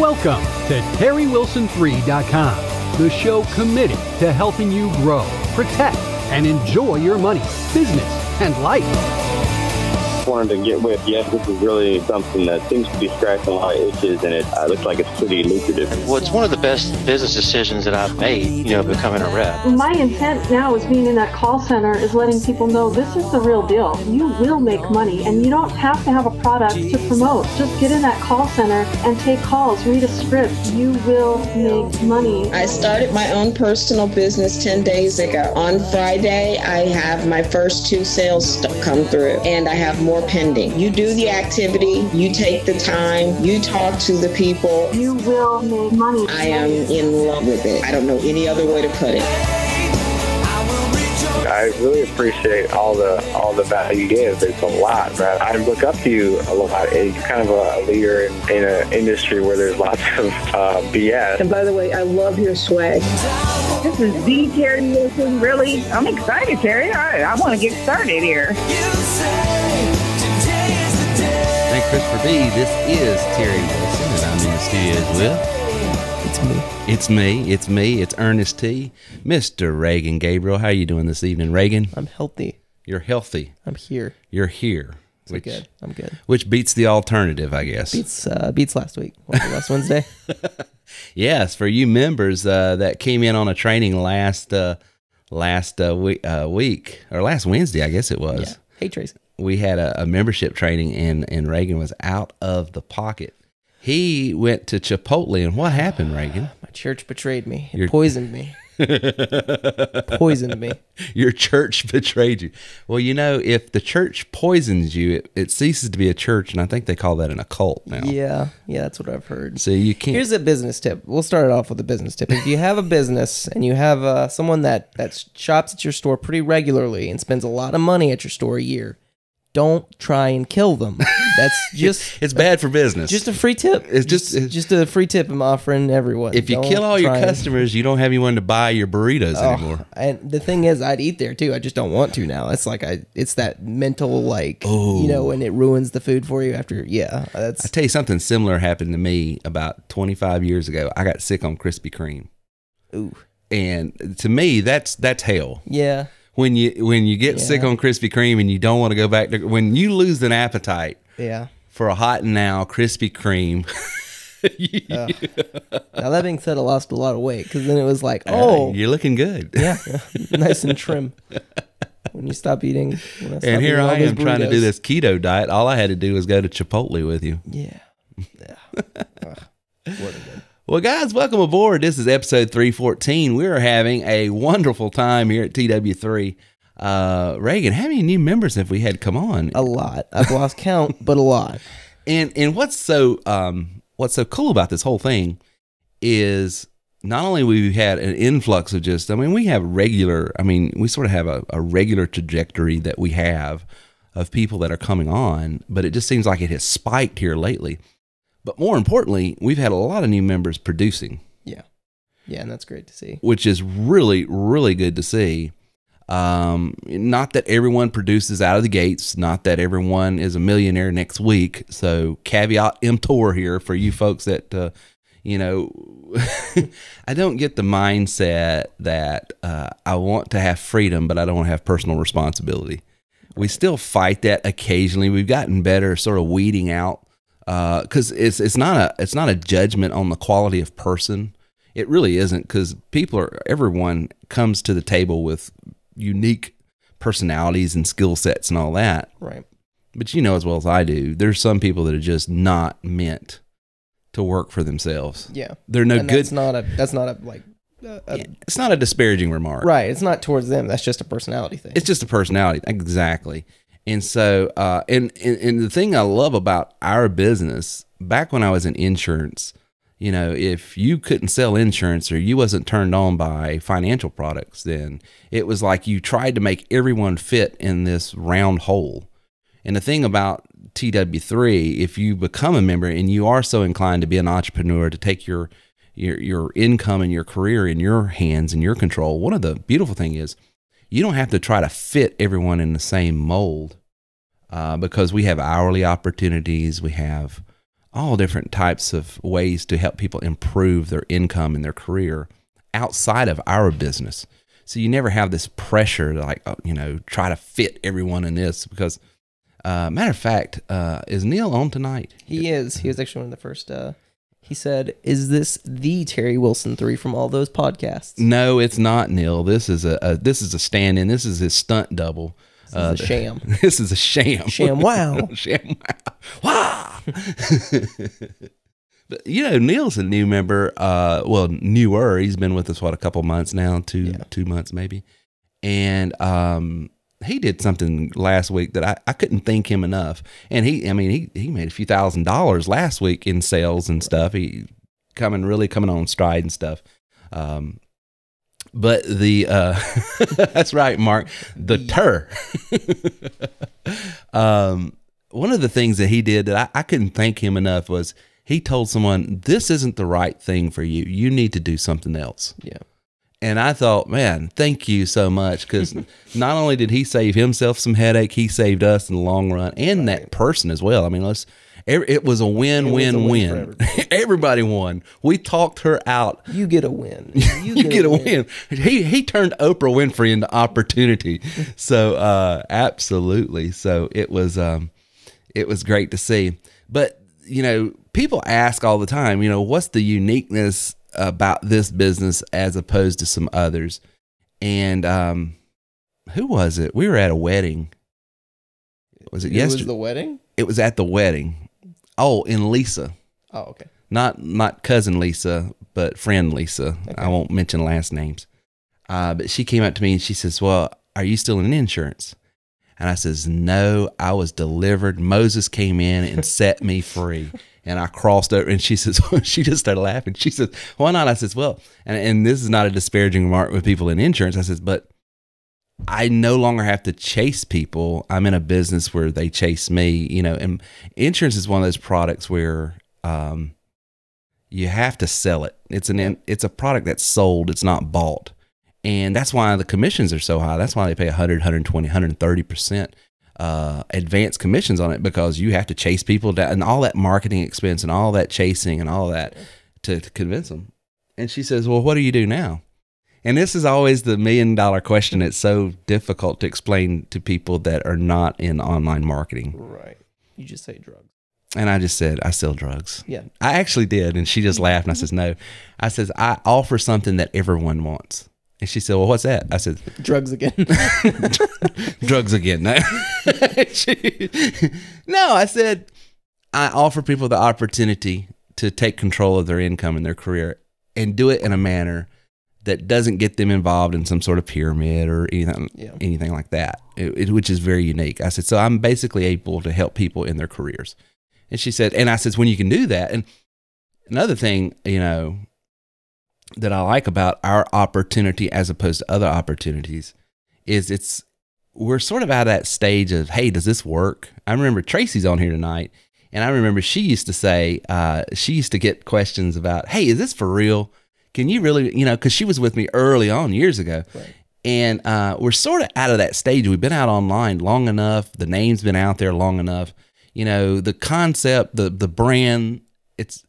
Welcome to TerryWilson3.com, the show committed to helping you grow, protect, and enjoy your money, business, and life. Wanted to get with you. This is really something that seems to be scratching a lot of itches, and it looks like it's pretty lucrative. Well, it's one of the best business decisions that I've made, becoming a rep. My intent now is being in that call center is letting people know this is the real deal. You will make money, and you don't have to have a product to promote. Just get in that call center and take calls, read a script. You will make money. I started my own personal business 10 days ago. On Friday, I have my first 2 sales come through, and I have more pending. You do the activity, you take the time, you talk to the people. You will make money. I am in love with it. I don't know any other way to put it. I really appreciate all the value you give. It's a lot, right? I look up to you a lot. You're kind of a leader in an industry where there's lots of BS. And by the way, I love your swag. This is the Terry Wilson. Really? I'm excited, Terry. I want to get started here. Thank Christopher B. This is Terry Wilson, and I'm in the studios with... It's me. It's Ernest T. Mr. Reagan Gabriel. How are you doing this evening, Reagan? I'm healthy. You're healthy. I'm here. You're here. Good. I'm good. Which beats the alternative, I guess. Beats last week. Last Wednesday. Yes, for you members that came in on a training last week, or last Wednesday, I guess it was. Yeah. Hey, Tracy. We had a membership training, and Reagan was out of the pocket. He went to Chipotle, and what happened, Reagan? My church betrayed me. It poisoned me. Poisoned me. Your church betrayed you. Well, if the church poisons you, it ceases to be a church, and I think they call that an occult now. Yeah, that's what I've heard. So you can't. Here's a business tip. We'll start it off with a business tip. If you have a business and you have someone that shops at your store pretty regularly and spends a lot of money at your store a year, don't try and kill them. That's just it's bad for business. Just a free tip. It's just a free tip I'm offering everyone. If you kill all your customers, you don't have anyone to buy your burritos anymore. And the thing is, I'd eat there too. I just don't want to now. It's like it's that mental and it ruins the food for you after. Yeah, I tell you something similar happened to me about 25 years ago. I got sick on Krispy Kreme. Ooh. And to me, that's hell. Yeah. When you get sick on Krispy Kreme and you don't want to go back to, when you lose an appetite for a hot and now Krispy Kreme. Now that being said, I lost a lot of weight because then it was like, you're looking good. Yeah, nice and trim. When you stop eating. And here I am trying to do this keto diet. All I had to do was go to Chipotle with you. Yeah. Well, guys, welcome aboard. This is episode 314. We're having a wonderful time here at TW3. Reagan, how many new members have we had come on? A lot. I've lost count, but a lot. And what's so cool about this whole thing is not only we've had an influx of we have we sort of have a regular trajectory that we have of people that are coming on, but it just seems like it has spiked here lately. But more importantly, we've had a lot of new members producing. Yeah. Yeah, and that's great to see. Which is really, really good to see. Not that everyone produces out of the gates, not that everyone is a millionaire next week. So caveat emptor here for you folks that, I don't get the mindset that I want to have freedom, but I don't want to have personal responsibility. We still fight that occasionally. We've gotten better sort of weeding out. Because it's not a judgment on the quality of person. It really isn't, because everyone comes to the table with unique personalities and skill sets and all that. Right. But you know as well as I do, there's some people that are just not meant to work for themselves. Yeah. They're no good. It's not a it's not a disparaging remark. Right. It's not towards them. That's just a personality thing. It's just a personality. Exactly. And so, and the thing I love about our business, back when I was in insurance, if you couldn't sell insurance or you wasn't turned on by financial products, then it was like you tried to make everyone fit in this round hole. And the thing about TW3, if you become a member and you are so inclined to be an entrepreneur, to take your income and your career in your hands and your control, one of the beautiful thing is, you don't have to try to fit everyone in the same mold, because we have hourly opportunities. We have all different types of ways to help people improve their income and their career outside of our business. So you never have this pressure to like, try to fit everyone in this because, matter of fact, is Neil on tonight? He is. He was actually one of the first. He said, "Is this the Terry Wilson 3 from all those podcasts?" No, it's not Neil. This is a stand-in. This is his stunt double. This is a sham. This is a sham. Sham wow. Sham wow. But Neil's a new member. Newer. He's been with us a couple months now, 2 months maybe, and he did something last week that I couldn't thank him enough. And he made a few $1,000s last week in sales and stuff. He coming on stride and stuff. But the that's right, Mark. One of the things that he did that I couldn't thank him enough was he told someone, "This isn't the right thing for you. You need to do something else." Yeah. And I thought, man, thank you so much, because not only did he save himself some headache, he saved us in the long run, and that person as well. I mean, it was a win-win-win. Everybody won. We talked her out. You get a win. You get a win. He turned Oprah Winfrey into opportunity. So absolutely. So it was great to see. But people ask all the time, what's the uniqueness about this business as opposed to some others? And who was it? We were at a wedding. Was it yesterday? It was the wedding? It was at the wedding. Oh, in Lisa. Oh, okay. Not cousin Lisa, but friend Lisa. Okay. I won't mention last names. But she came up to me and she says, "Well, are you still in insurance?" And I says, "No, I was delivered. Moses came in and set me free." And I crossed over, and she says, she just started laughing. She says, "Why not?" I says, "Well," and this is not a disparaging remark with people in insurance. I says, "But I no longer have to chase people. I'm in a business where they chase me, and insurance is one of those products where you have to sell it. It's a product that's sold. It's not bought. And that's why the commissions are so high. That's why they pay 100, 120, 130% advanced commissions on it, because you have to chase people down and all that marketing expense and all that chasing and all that to convince them." And she says, "Well, what do you do now?" And this is always the $1 million question. It's so difficult to explain to people that are not in online marketing. Right. You just say drugs. And I just said, "I sell drugs." Yeah. I actually did. And she just laughed. And I says, "No." I says, "I offer something that everyone wants." And she said, "Well, what's that?" I said, "Drugs again." Drugs again. No. No, I said, "I offer people the opportunity to take control of their income and their career and do it in a manner that doesn't get them involved in some sort of pyramid or anything like that, which is very unique." I said, "So I'm basically able to help people in their careers." And she said, and I said, "When you can do that." And another thing, that I like about our opportunity as opposed to other opportunities is we're sort of out of that stage of, hey, does this work? I remember Tracy's on here tonight, and I remember she used to say, she used to get questions about, "Hey, is this for real? Can you really," because she was with me early on years ago. Right. And we're sort of out of that stage. We've been out online long enough. The name's been out there long enough. The concept, the brand, it's,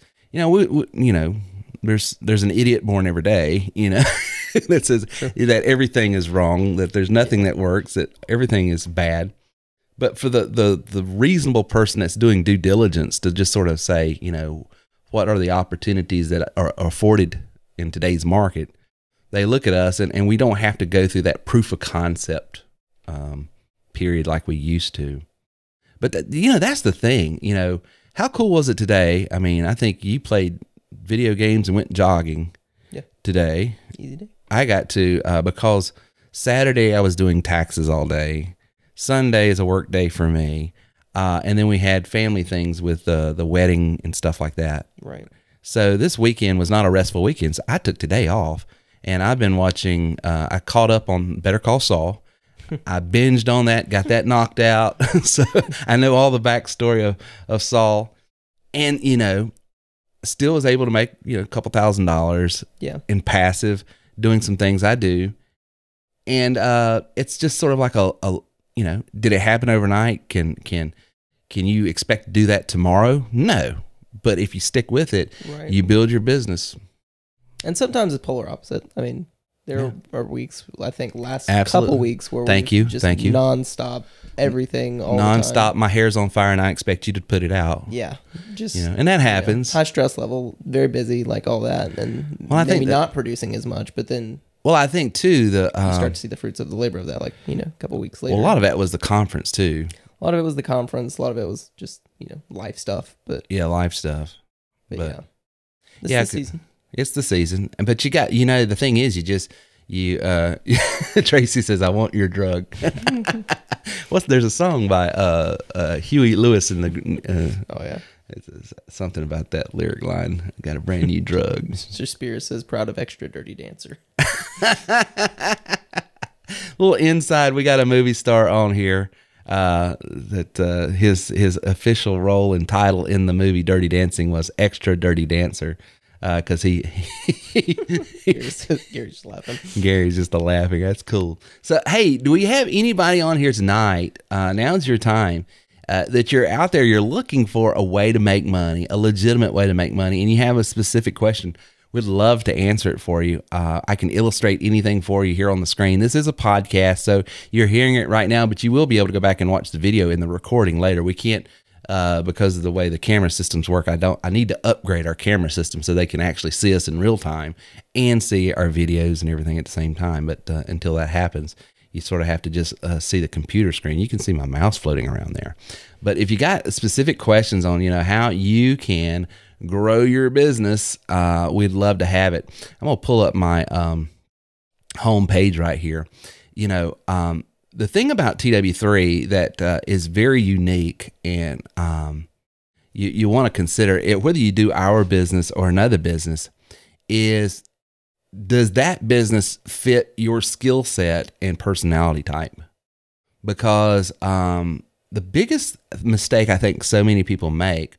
there's an idiot born every day, that says that everything is wrong, that there's nothing that works, that everything is bad. But for the reasonable person that's doing due diligence to just sort of say, what are the opportunities that are afforded in today's market, they look at us and we don't have to go through that proof of concept period like we used to. But that's the thing. How cool was it today? I mean, I think you played video games and went jogging today. Easy day. I got to because Saturday I was doing taxes all day. Sunday is a work day for me, and then we had family things with the wedding and stuff like that. Right. So this weekend was not a restful weekend. So I took today off, and I've been watching. I caught up on Better Call Saul. I binged on that, got that knocked out. So I know all the backstory of Saul, and still was able to make a couple $1,000s in passive doing some things I do. And it's just sort of like a did it happen overnight? Can you expect to do that tomorrow? No. but if you stick with it, Right. you build your business. And sometimes it's polar opposite. I mean, there are weeks, I think last Absolutely. couple weeks where Thank we you. just Thank you. nonstop everything all the Nonstop. time. My hair's on fire and I expect you to put it out. Yeah. Just, And that happens. high stress level, very busy, like all that. And Well, I maybe think not producing as much, but then Well, I think too, you start to see the fruits of the labor of that, like, a couple weeks later. well, a lot of that was the conference too. A lot of it was the conference. A lot of it was just, life stuff. But Yeah. Life stuff. yeah. But- This Yeah, is the season. It's the season, but you got, the thing is, Tracy says, I want your drug. There's a song by Huey Lewis in the, Oh, yeah. it's something about that lyric line. Got a brand new drug. Mr. Spears says, proud of extra dirty dancer. Little inside, we got a movie star on here that his official role and title in the movie Dirty Dancing was Extra Dirty Dancer. Because Gary's just laughing. Gary's just laughing. That's cool. So, hey, do we have anybody on here tonight? Now's your time. That you're out there, you're looking for a way to make money, a legitimate way to make money, and you have a specific question. We'd love to answer it for you. I can illustrate anything for you here on the screen. This is a podcast, so you're hearing it right now, but you will be able to go back and watch the video in the recording later. We can't. Because of the way the camera systems work, I need to upgrade our camera system so they can actually see us in real time and see our videos and everything at the same time. But until that happens, you sort of have to just see the computer screen. You can see my mouse floating around there. But if you got specific questions on, how you can grow your business, we'd love to have it. I'm going to pull up my home page right here. The thing about TW3 that is very unique, and you want to consider it, whether you do our business or another business, is does that business fit your skill set and personality type? Because the biggest mistake I think so many people make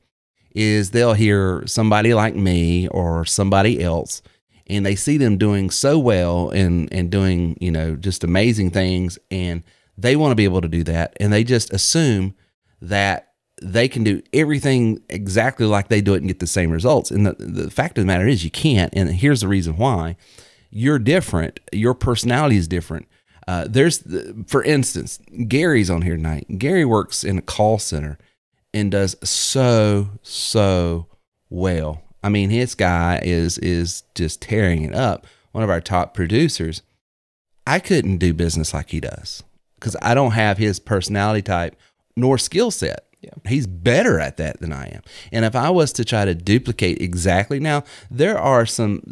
is they'll hear somebody like me or somebody else, and they see them doing so well and doing, just amazing things, and they want to be able to do that, and they just assume that they can do everything exactly like they do it and get the same results. And the fact of the matter is you can't, and here's the reason why. You're different. Your personality is different. For instance, Gary's on here tonight. Gary works in a call center and does so well. I mean, his guy is just tearing it up. One of our top producers. I couldn't do business like he does because I don't have his personality type nor skill set. Yeah. He's better at that than I am. And if I was to try to duplicate exactly, now there are some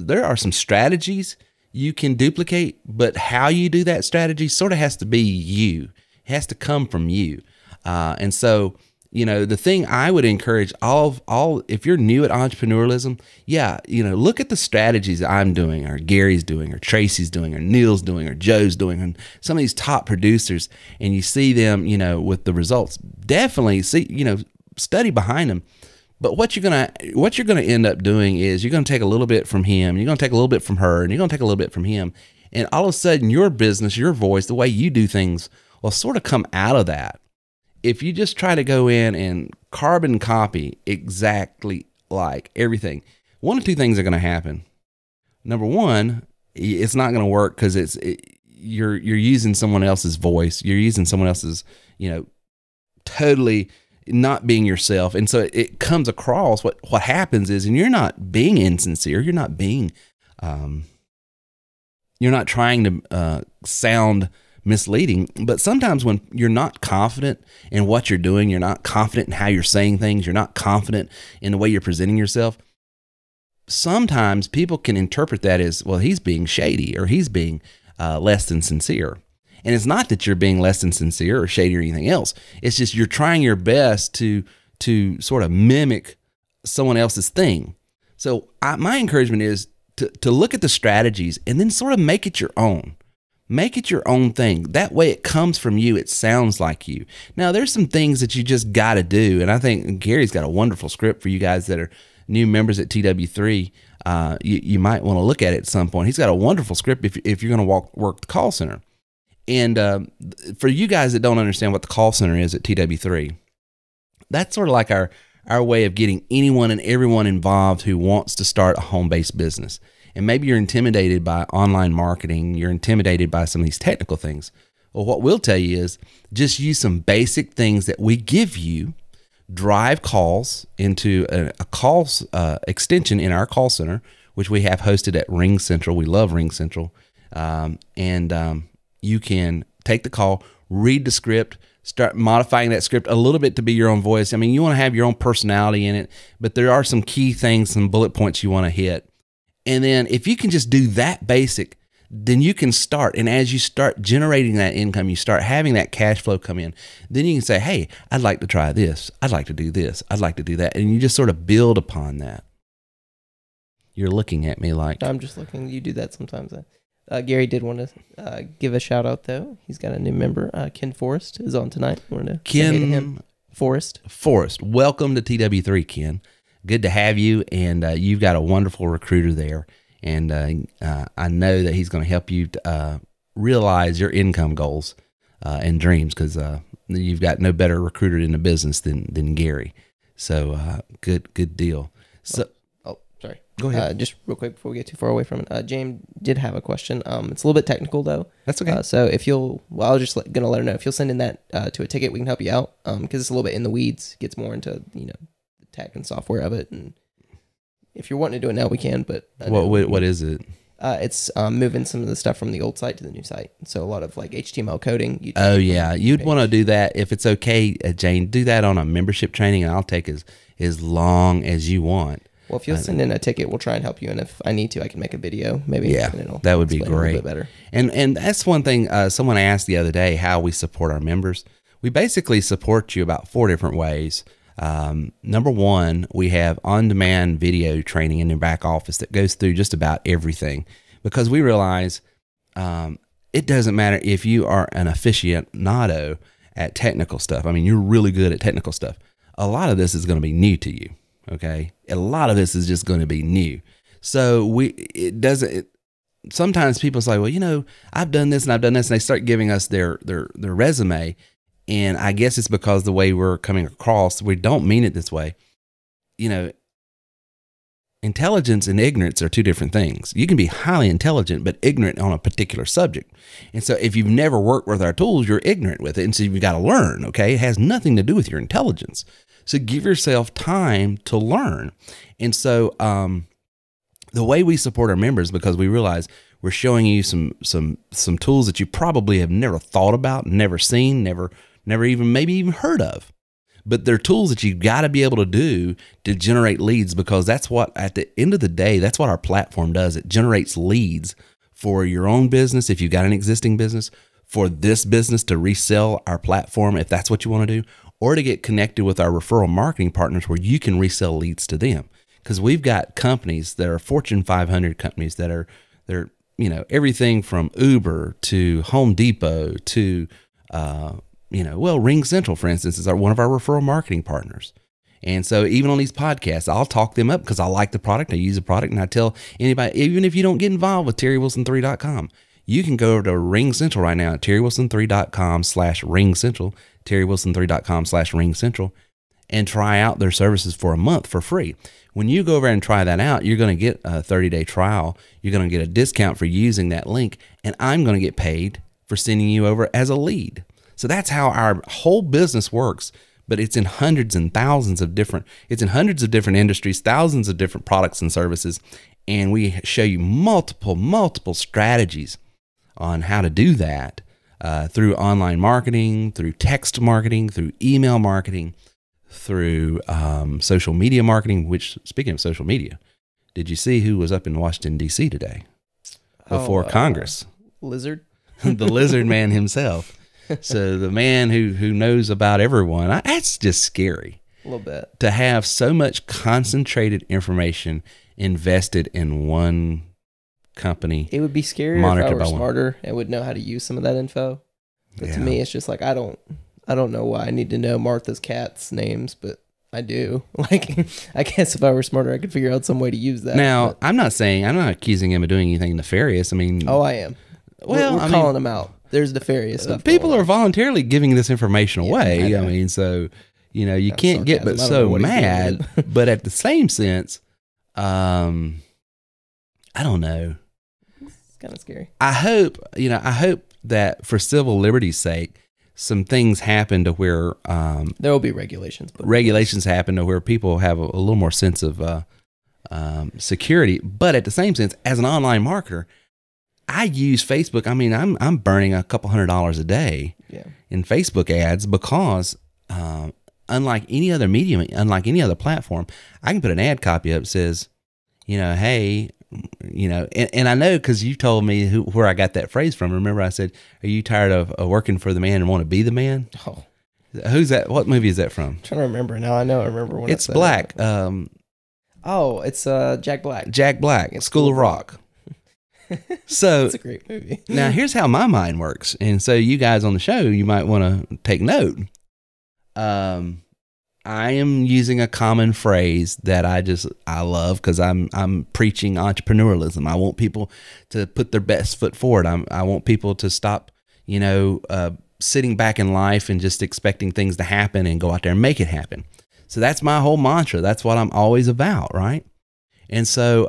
strategies you can duplicate, but how you do that strategy sort of has to be you. It has to come from you. And so, the thing I would encourage all if you're new at entrepreneurialism, look at the strategies that I'm doing, or Gary's doing, or Tracy's doing, or Neil's doing, or Joe's doing, and some of these top producers, and you see them, with the results. Definitely study behind them. But what you're gonna end up doing is you're gonna take a little bit from him, you're gonna take a little bit from her, and you're gonna take a little bit from him, and all of a sudden your business, your voice, the way you do things will sort of come out of that. If you just try to go in and carbon copy exactly like everything, one of two things are going to happen. Number one, it's not going to work because you're using someone else's voice. You're using someone else's, totally not being yourself. And so it comes across what happens is, and you're not being insincere. You're not being, you're not trying to sound misleading, but sometimes when you're not confident in what you're doing, you're not confident in how you're saying things, you're not confident in the way you're presenting yourself, sometimes people can interpret that as, well, he's being shady, or he's being less than sincere. And it's not that you're being less than sincere or shady or anything else. It's just you're trying your best to sort of mimic someone else's thing. So my encouragement is to look at the strategies and then sort of make it your own. Make it your own thing. That way it comes from you. It sounds like you. Now, there's some things that you just got to do. And I think Gary's got a wonderful script for you guys that are new members at TW3. You might want to look at it at some point. He's got a wonderful script if you're going to work the call center. And for you guys that don't understand what the call center is at TW3, that's sort of like our our way of getting anyone and everyone involved who wants to start a home-based business. And maybe you're intimidated by online marketing. You're intimidated by some of these technical things. Well, what we'll tell you is just use some basic things that we give you. Drive calls into a calls extension in our call center, which we have hosted at Ring Central. We love Ring Central. You can take the call, read the script, start modifying that script a little bit to be your own voice. I mean, you want to have your own personality in it, but there are some key things, some bullet points you want to hit. And then if you can just do that basic, then you can start. And as you start generating that income, you start having that cash flow come in, then you can say, hey, I'd like to try this. I'd like to do this. I'd like to do that. And you just sort of build upon that. You're looking at me like... I'm just looking. You do that sometimes. Gary did want to give a shout out, though. He's got a new member. Ken Forrest is on tonight. Wanted to say hey to him. Forrest. Welcome to TW3, Ken. Good to have you. And you've got a wonderful recruiter there. And I know that he's going to help you realize your income goals and dreams, because you've got no better recruiter in the business than Gary. So good deal. So, sorry. Go ahead. Just real quick before we get too far away from it, James did have a question. It's a little bit technical though. That's okay. So if you'll, I was just gonna let her know if you'll send in that to a ticket, we can help you out. Because it's a little bit in the weeds, gets more into the tech and software of it, and if you're wanting to do it now, we can. But what is it? It's moving some of the stuff from the old site to the new site. So a lot of like HTML coding. You'd want to do that if it's okay, Jane. Do that on a membership training, and I'll take as long as you want. Well, if you'll send in a ticket, we'll try and help you. And if I need to, I can make a video. Maybe. Yeah, that would be great. A little bit better. And that's one thing. Someone asked the other day how we support our members. We basically support you about 4 different ways. Number one, we have on-demand video training in your back office that goes through just about everything, because we realize it doesn't matter if you are an aficionado at technical stuff. I mean, you're really good at technical stuff. A lot of this is going to be new to you. Okay. A lot of this is just going to be new. So sometimes people say, well, I've done this and I've done this, and they start giving us their resume. And I guess it's because the way we're coming across, we don't mean it this way. Intelligence and ignorance are 2 different things. You can be highly intelligent, but ignorant on a particular subject. And so if you've never worked with our tools, you're ignorant with it. And so you've got to learn, okay? It has nothing to do with your intelligence. So give yourself time to learn. And so the way we support our members, because we realize we're showing you some tools that you probably have never thought about, never seen, never even maybe even heard of. But they're tools that you've got to be able to do to generate leads, because that's what, at the end of the day, that's what our platform does. It generates leads for your own business, if you've got an existing business, for this business to resell our platform, if that's what you want to do, or to get connected with our referral marketing partners where you can resell leads to them. Because we've got companies that are Fortune 500 companies that are, they're, everything from Uber to Home Depot to, Ring Central, for instance, is one of our referral marketing partners. And so even on these podcasts, I'll talk them up because I like the product. I use the product, and I tell anybody, even if you don't get involved with TerryWilson3.com, you can go over to Ring Central right now at TerryWilson3.com/Ring Central, TerryWilson3.com/Ring Central, and try out their services for a month for free. When you go over and try that out, you're going to get a 30-day trial. You're going to get a discount for using that link, and I'm going to get paid for sending you over as a lead. So that's how our whole business works, but it's in hundreds and thousands of different, it's in hundreds of different industries, thousands of different products and services, and we show you multiple strategies on how to do that through online marketing, through text marketing, through email marketing, through social media marketing, which, speaking of social media, did you see who was up in Washington, D.C. today before Congress? Lizard? The lizard man himself. So the man who knows about everyone, that's just scary. A little bit. To have so much concentrated information invested in one company. It would be scary if I were smarter and would know how to use some of that info. But to me, it's just like, I don't know why I need to know Martha's cats' names, but I do. Like, I guess if I were smarter, I could figure out some way to use that. Now, I'm not accusing him of doing anything nefarious. I mean, I am. Well, we're calling him out. There's nefarious stuff. People are voluntarily giving this information away. I mean, so, You know, you That's can't get but sarcasm. I don't know so what he's doing mad. with But at the same sense, I don't know. It's kind of scary. I hope that for civil liberty's sake, some things happen to where There will be regulations. But regulations happen to where people have a little more sense of security. But at the same sense, as an online marketer, I use Facebook. I mean, I'm burning a couple $100 a day in Facebook ads because unlike any other medium, unlike any other platform, I can put an ad copy up that says, you know, hey, you know, and I know because you told me where I got that phrase from. Remember, I said, "Are you tired of working for the man and want to be the man?" Oh, who's that? What movie is that from? I'm trying to remember now. I remember when It's Black. It's Jack Black. Jack Black, School of Rock. So it's a great movie. Now here's how my mind works, and so you guys on the show, you might want to take note. I am using a common phrase that I love because I'm preaching entrepreneurialism. I want people to put their best foot forward. I want people to stop, you know, sitting back in life and just expecting things to happen and go out there and make it happen. So that's my whole mantra. That's what I'm always about, right? And so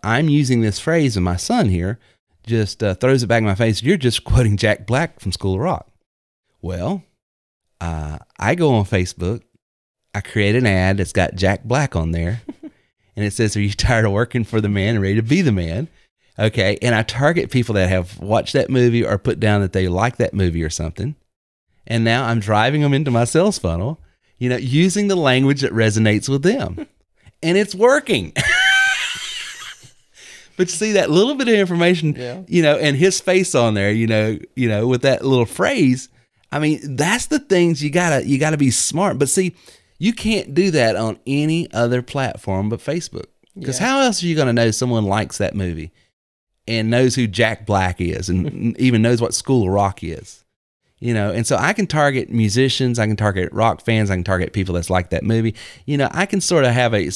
I'm using this phrase, and my son here just throws it back in my face. You're just quoting Jack Black from School of Rock. Well, I go on Facebook. I create an ad that's got Jack Black on there, and it says, "Are you tired of working for the man and ready to be the man?" Okay, and I target people that have watched that movie or put down that they like that movie or something, and now I'm driving them into my sales funnel, you know, using the language that resonates with them, and it's working. But you see that little bit of information, you know, and his face on there, you know, with that little phrase. I mean, that's the things you gotta be smart. But see, you can't do that on any other platform but Facebook. Because how else are you going to know someone likes that movie and knows who Jack Black is and even knows what School of Rock is? You know, and so I can target musicians, I can target rock fans, I can target people that's like that movie. You know, I can sort of have a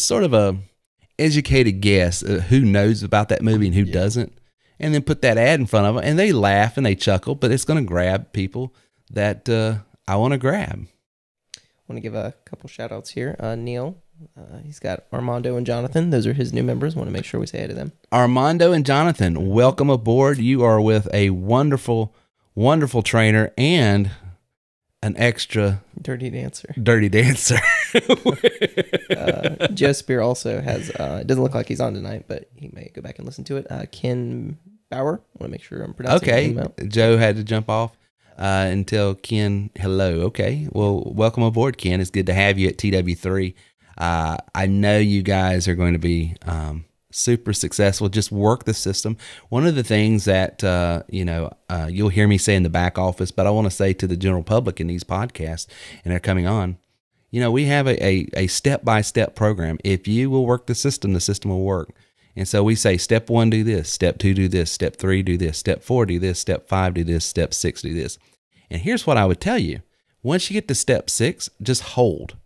educated guess who knows about that movie and who doesn't, and then put that ad in front of them, and they laugh and they chuckle, but it's going to grab people that I want to grab. I want to give a couple shout outs here. Neil, he's got Armando and Jonathan. Those are his new members. Want to make sure we say hi to them. Armando and Jonathan, welcome aboard. You are with a wonderful, wonderful trainer and an extra dirty dancer. Joe Spear also has, it doesn't look like he's on tonight, but he may go back and listen to it. Ken Bauer, want to make sure I'm pronouncing his name out. Joe had to jump off. And tell Ken hello. Okay. Well, welcome aboard, Ken. It's good to have you at TW3. I know you guys are going to be super successful. Just work the system. One of the things that, you'll hear me say in the back office, but I want to say to the general public in these podcasts, and they're coming on, you know, we have a step-by-step program. If you will work the system will work. And so we say, step 1, do this. Step 2, do this. Step 3, do this. Step 4, do this. Step 5, do this. Step 6, do this. And here's what I would tell you. Once you get to step 6, just hold.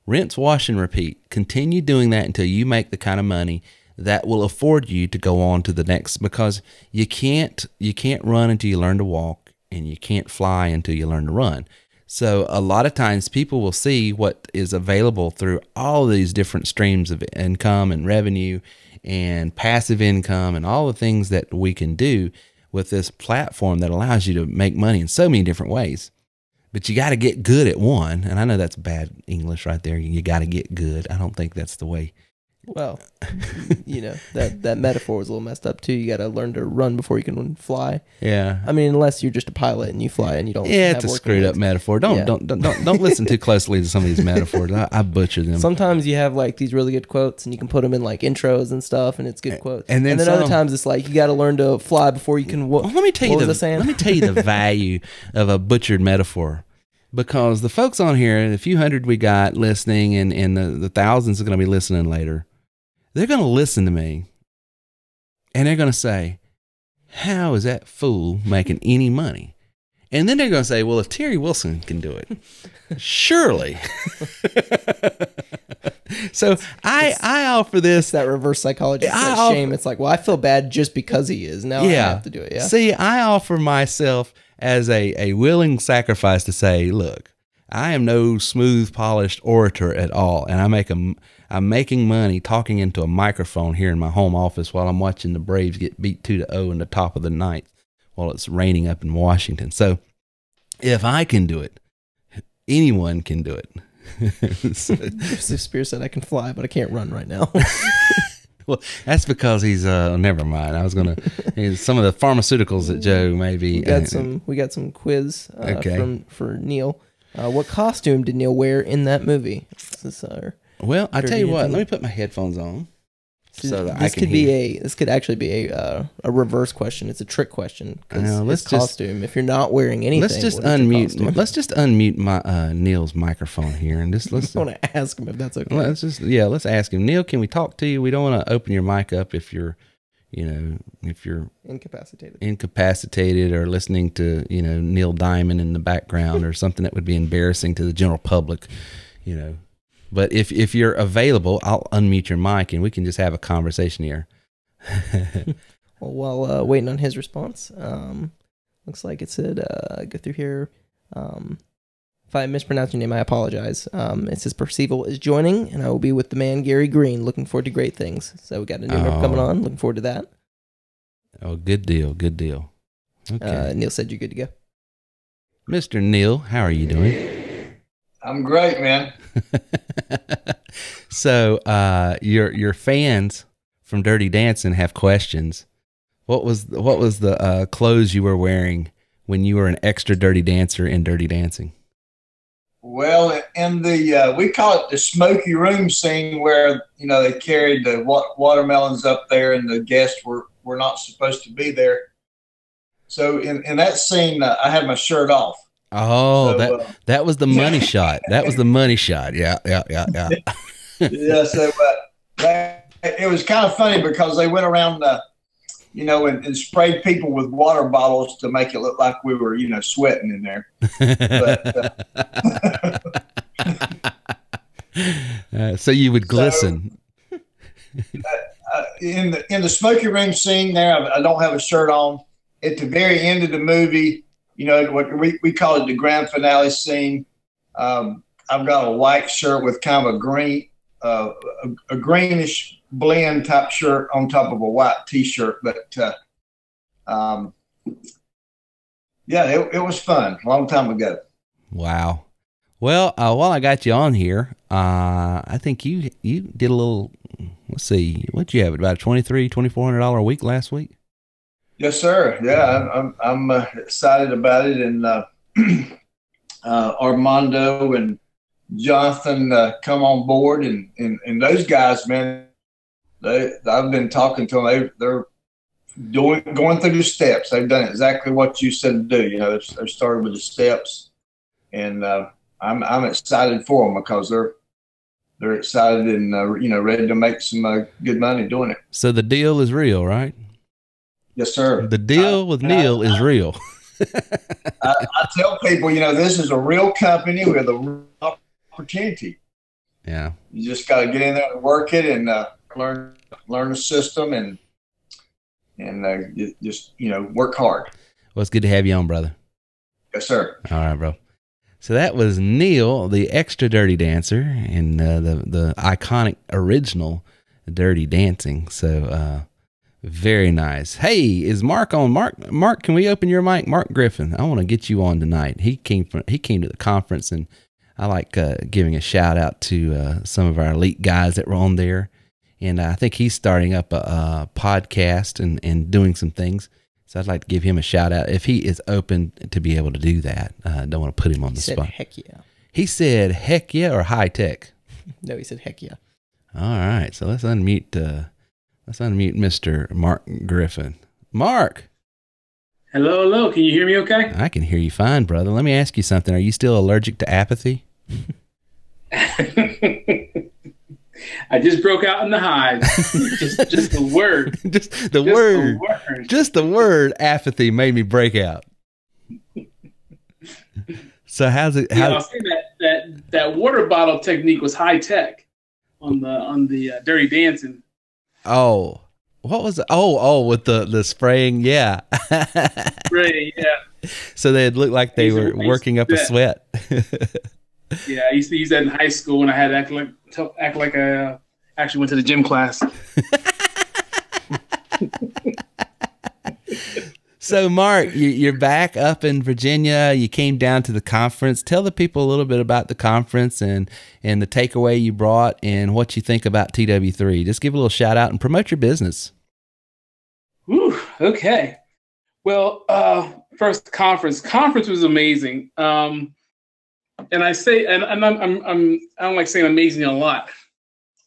Rinse, wash, and repeat. Continue doing that until you make the kind of money that will afford you to go on to the next, because you can't run until you learn to walk, and you can't fly until you learn to run. So a lot of times people will see what is available through all these different streams of income and revenue and passive income and all the things that we can do with this platform that allows you to make money in so many different ways. But you got to get good at one. And I know that's bad English right there. You got to get good. I don't think that's the way. Well, you know, that metaphor was a little messed up too. You got to learn to run before you can fly. Yeah. I mean, unless you're just a pilot and you fly and you don't. Yeah, it's a screwed up metaphor. Don't listen too closely to some of these metaphors. I butcher them. Sometimes you have like these really good quotes and you can put them in like intros and stuff, and it's good quotes. And then other times it's like you got to learn to fly before you can. Let me tell you the value of a butchered metaphor. Because the folks on here, the few hundred we got listening, and the thousands are going to be listening later, they're going to listen to me, and they're going to say, how is that fool making any money? And then they're going to say, well, if Terry Wilson can do it, surely. So I offer this. It's that reverse psychology. It's that shame. It's like, well, I feel bad just because he is. Now I have to do it. Yeah. See, I offer myself as a willing sacrifice to say, look, I am no smooth, polished orator at all, and I'm making money talking into a microphone here in my home office while I'm watching the Braves get beat 2-0 in the top of the ninth while it's raining up in Washington. So if I can do it, anyone can do it. So, Joseph Spears said I can fly, but I can't run right now. well, that's because he's never mind. I was gonna some of the pharmaceuticals that Joe maybe we got some quiz for Neil. What costume did Neil wear in that movie? Well, I tell you what. Let me put my headphones on. So that this could actually be a reverse question. It's a trick question. Let's costume. If you're not wearing anything, let's just unmute my Neil's microphone here and just let's. I want to ask him if that's okay. Let's ask him. Neil, can we talk to you? We don't want to open your mic up if you're incapacitated or listening to Neil Diamond in the background or something that would be embarrassing to the general public, But if you're available, I'll unmute your mic and we can just have a conversation here. Well, while waiting on his response, looks like it said, go through here. If I mispronounce your name, I apologize. It says Percival is joining, and I will be with the man Gary Green. Looking forward to great things. So we got a new member coming on. Looking forward to that. Oh, good deal. Good deal. Okay. Neil said you're good to go. Mr. Neil, how are you doing? I'm great, man. So, your fans from Dirty Dancing have questions. What was the clothes you were wearing when you were an extra dirty dancer in Dirty Dancing? Well, in the we call it the smoky room scene, where they carried the watermelons up there, and the guests were not supposed to be there. So in that scene, I had my shirt off. Oh, so, that was the money shot. That was the money shot. Yeah. Yeah. So it was kind of funny because they went around, and sprayed people with water bottles to make it look like we were, sweating in there. But, so you would glisten. In the smoky room scene there, I don't have a shirt on. At the very end of the movie, what we call it the grand finale scene. I've got a white shirt with kind of a green, a greenish blend type shirt on top of a white T-shirt. But it was fun a long time ago. Wow. Well, while I got you on here, I think you did a little. Let's see, what'd you have? About $2,400 a week last week. Yes, sir. Yeah, I'm excited about it, and Armando and Jonathan come on board, and those guys, man, I've been talking to them. They're going through the steps. They've done exactly what you said to do. They've started with the steps, and I'm excited for them because they're excited and ready to make some good money doing it. So the deal is real, right? Yes, sir. The deal with Neil is real. I tell people, this is a real company with a real opportunity. Yeah. You just got to get in there and work it and learn the system and just work hard. Well, it's good to have you on, brother. Yes, sir. All right, bro. So that was Neil, the extra dirty dancer, and the iconic original Dirty Dancing. So very nice. Hey, is Mark on? Mark, can we open your mic? Mark Griffin, I want to get you on tonight. He came to the conference, and I like giving a shout out to some of our elite guys that were on there. And I think he's starting up a podcast and doing some things. So I'd like to give him a shout out if he is open to be able to do that. I don't want to put him on the spot. Heck yeah. He said heck yeah or high tech? No, he said heck yeah. All right. So let's unmute Mr. Mark Griffin. Mark. Hello. Can you hear me okay? I can hear you fine, brother. Let me ask you something. Are you still allergic to apathy? I just broke out in the hives. just the word. Just the word apathy made me break out. So how's it? I was saying that water bottle technique was high tech on the Dirty Dancing. Oh, what was it? Oh, with the spraying, yeah. Spraying, yeah. So they'd look like they were working up a sweat. Yeah, I used to use that in high school when I had to act like I actually went to the gym class. So, Mark, you're back up in Virginia. You came down to the conference. Tell the people a little bit about the conference and the takeaway you brought and what you think about TW3. Just give a little shout out and promote your business. Whew, okay. Well, first conference was amazing. And I say, and I don't like saying amazing a lot,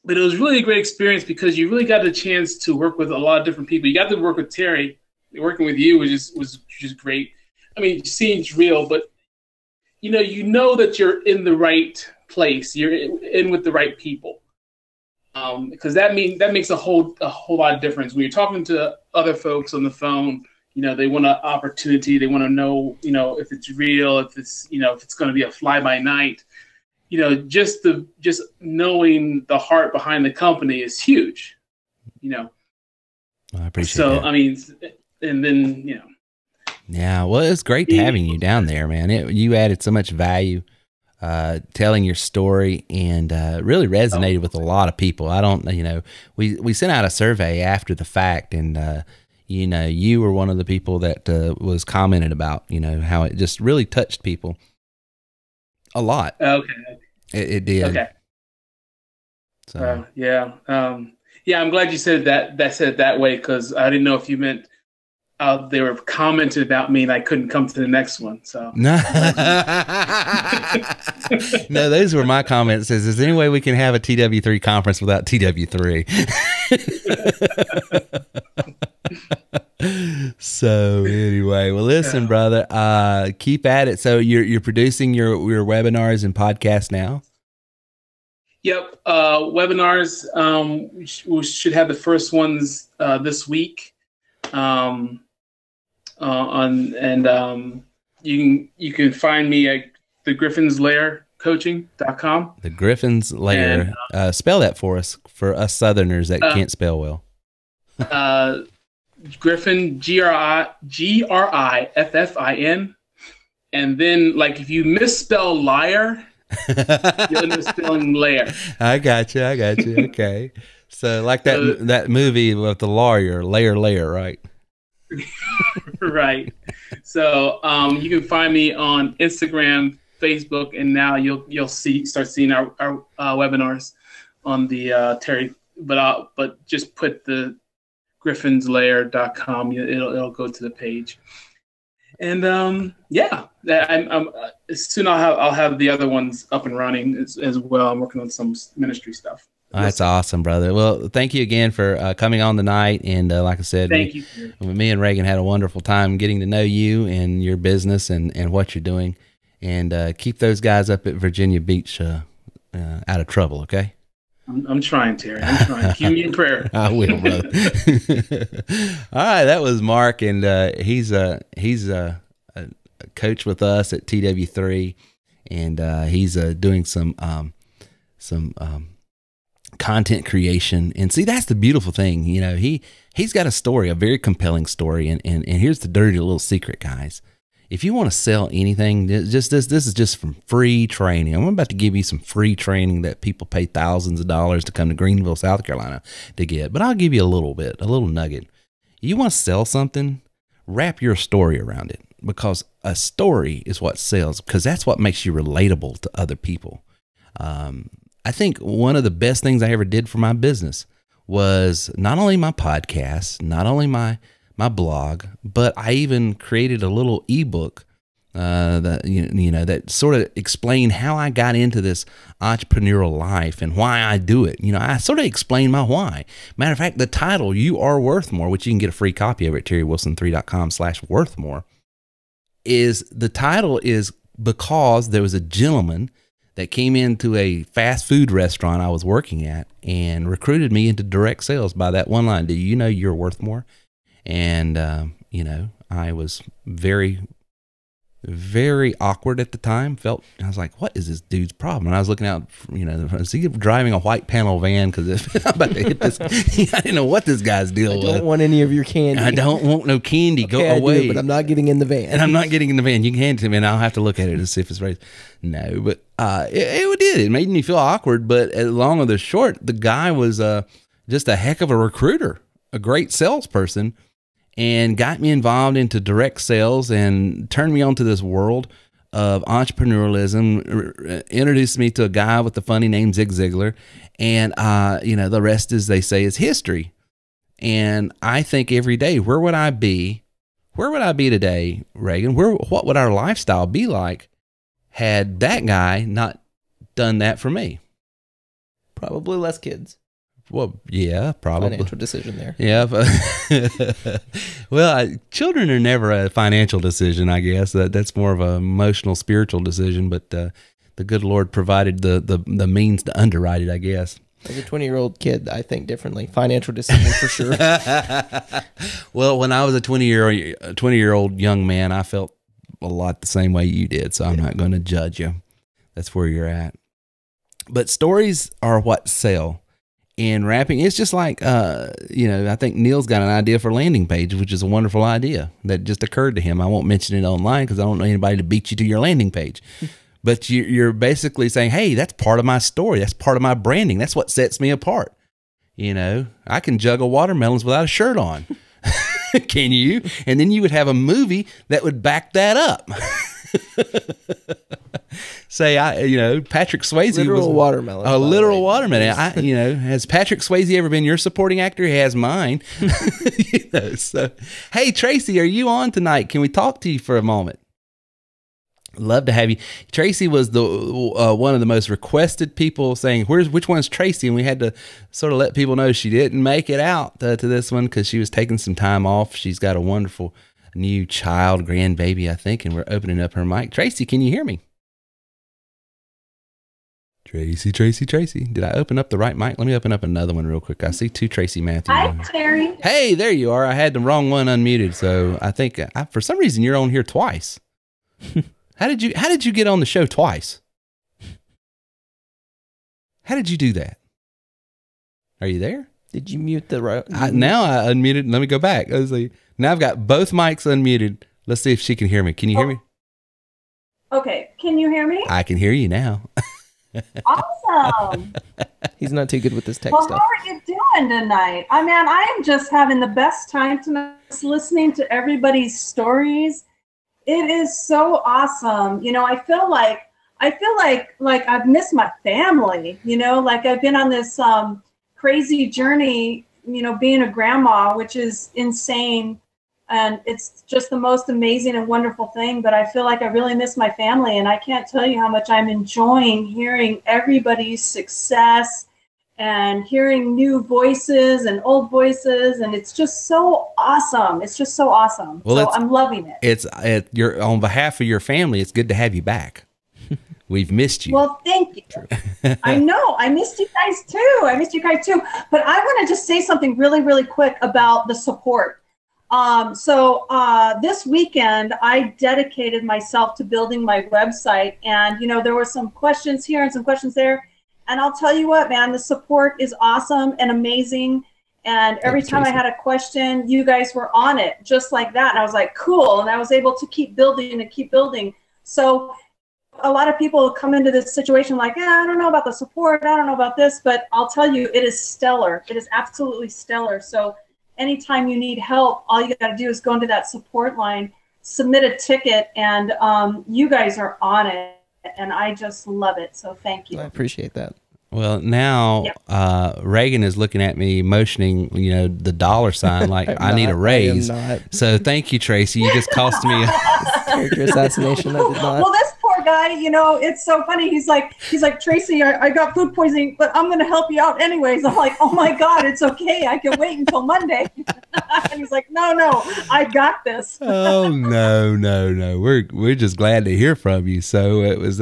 but it was really a great experience because you really got the chance to work with a lot of different people. You got to work with Terry. Working with you was just great. I mean, seeing's real, but you know that you're in the right place. You're in with the right people, because that makes a whole lot of difference when you're talking to other folks on the phone. They want an opportunity. They want to know, if it's real, if it's going to be a fly by night. Just knowing the heart behind the company is huge. I appreciate so that. I mean. And then, Yeah, well, it's great having you down there, man. You added so much value, telling your story, and really resonated with a lot of people. I don't, we sent out a survey after the fact, and you were one of the people that was commented about, how it just really touched people a lot. Okay. It did. Okay. So yeah, I'm glad you said said it that way, because I didn't know if you meant. They were commenting about me and I couldn't come to the next one. So no, those were my comments. Is there any way we can have a TW3 conference without TW3? So anyway, well, listen, brother, keep at it. So you're producing your webinars and podcasts now? Yep. Webinars, we should have the first ones this week. You can find me at thegriffins.lair.coaching.com. The Griffin's Lair. Spell that for us Southerners that can't spell well. Griffin, Griffin, and then if you misspell liar, you'll end up spelling lair. I got you. Okay. So that movie with the lawyer, Lair, right? Right. So you can find me on Instagram, Facebook, and now you'll start seeing our webinars on the Terry. But just put the griffinslair.com. It'll go to the page. And I'm soon I'll have the other ones up and running as well. I'm working on some ministry stuff. That's awesome, brother. Well, thank you again for coming on tonight. And like I said, me and Reagan had a wonderful time getting to know you and your business and what you're doing. And keep those guys up at Virginia Beach out of trouble, okay? I'm trying, Terry. I'm trying. Keep me in prayer. I will, brother. All right, that was Mark, and he's a coach with us at TW3, and he's doing some content creation. And see, that's the beautiful thing. He's got a story, a very compelling story. And here's the dirty little secret, guys. If you want to sell anything, this is just from free training. I'm about to give you some free training that people pay thousands of dollars to come to Greenville, South Carolina to get. But I'll give you a little nugget. You want to sell something, wrap your story around it, because a story is what sells, because that's what makes you relatable to other people. I think one of the best things I ever did for my business was not only my podcast, not only my blog, but I even created a little ebook that sort of explained how I got into this entrepreneurial life and why I do it. I sort of explained my why. Matter of fact, the title, You Are Worth More, which you can get a free copy of at terrywilson3.com/worthmore, the title is because there was a gentleman that came into a fast food restaurant I was working at and recruited me into direct sales by that one line. Do you know you're worth more? And, I was very very awkward at the time. I was like, what is this dude's problem? And I was looking out, is he driving a white panel van? Because if I'm about to hit this, I didn't know what this guy's deal was. I don't want any of your candy. I don't want no candy. Okay, Go away. I do, but I'm not getting in the van. And I'm not getting in the van. You can hand it to me, and I'll have to look at it to see if it's right. No, but it did. It made me feel awkward. But long or the short, the guy was just a heck of a recruiter, a great salesperson, and got me involved into direct sales and turned me onto this world of entrepreneurialism, introduced me to a guy with the funny name Zig Ziglar. And, the rest, as they say, is history. And I think every day, where would I be today, Reagan? What would our lifestyle be like had that guy not done that for me? Probably less kids. Well, yeah, probably. Financial decision there. Yeah. Well, children are never a financial decision, I guess. That's more of an emotional, spiritual decision. But the good Lord provided the means to underwrite it, I guess. As a 20-year-old kid, I think differently. Financial decision for sure. Well, when I was a 20-year-old young man, I felt a lot the same way you did. So I'm not going to judge you. That's where you're at. But stories are what sell. And rapping, it's just like, I think Neil's got an idea for a landing page, which is a wonderful idea that just occurred to him. I won't mention it online because I don't know anybody to beat you to your landing page. But you're basically saying, hey, that's part of my story. That's part of my branding. That's what sets me apart. I can juggle watermelons without a shirt on. Can you? And then you would have a movie that would back that up. Say, Patrick Swayze literal watermelon. A literal watermelon. Has Patrick Swayze ever been your supporting actor? He has mine. So, hey, Tracy, are you on tonight? Can we talk to you for a moment? Love to have you. Tracy was the one of the most requested people saying, which one's Tracy? And we had to sort of let people know she didn't make it out to this one because she was taking some time off. She's got a wonderful new child, grandbaby, I think, and we're opening up her mic. Tracy, can you hear me? Tracy. Did I open up the right mic? Let me open up another one real quick. I see two Tracy Matthews. Hi, Terry. Hey, there you are. I had the wrong one unmuted, so I think for some reason you're on here twice. How did you get on the show twice? How did you do that? Are you there? Did you mute the right? Now I unmuted. Let me go back. Let's see. Now I've got both mics unmuted. Let's see if she can hear me. Can you hear me? Okay. Can you hear me? I can hear you now. Awesome. He's not too good with this tech stuff. stuff. How are you doing tonight? I am just having the best time tonight, listening to everybody's stories. It is so awesome. I feel like I've missed my family. Like I've been on this crazy journey. Being a grandma, which is insane. And it's just the most amazing and wonderful thing. But I feel like I really miss my family. And I can't tell you how much I'm enjoying hearing everybody's success and hearing new voices and old voices. And it's just so awesome. It's just so awesome. Well, so I'm loving it. You're on behalf of your family. It's good to have you back. We've missed you. Well, thank you. I know. I missed you guys too. But I want to just say something really, really quick about the support. This weekend, I dedicated myself to building my website. And, there were some questions here and some questions there. And I'll tell you what, man, the support is awesome and amazing. And every time I had a question, you guys were on it just like that. And I was like, cool. And I was able to keep building and keep building. So a lot of people come into this situation like, I don't know about the support. I don't know about this, but I'll tell you, it is stellar. It is absolutely stellar. So anytime you need help, all you got to do is go into that support line, submit a ticket, and you guys are on it. And I just love it. So thank you. I appreciate that. Well, now Reagan is looking at me motioning, the dollar sign like I need a raise. So thank you, Tracy. You just cost me a character assassination. I did not. Well, this poor guy, it's so funny. He's like, Tracy, I got food poisoning, but I'm going to help you out anyways. I'm like, oh my God, it's okay. I can wait until Monday. And he's like, no, I got this. Oh, no. We're just glad to hear from you. So it was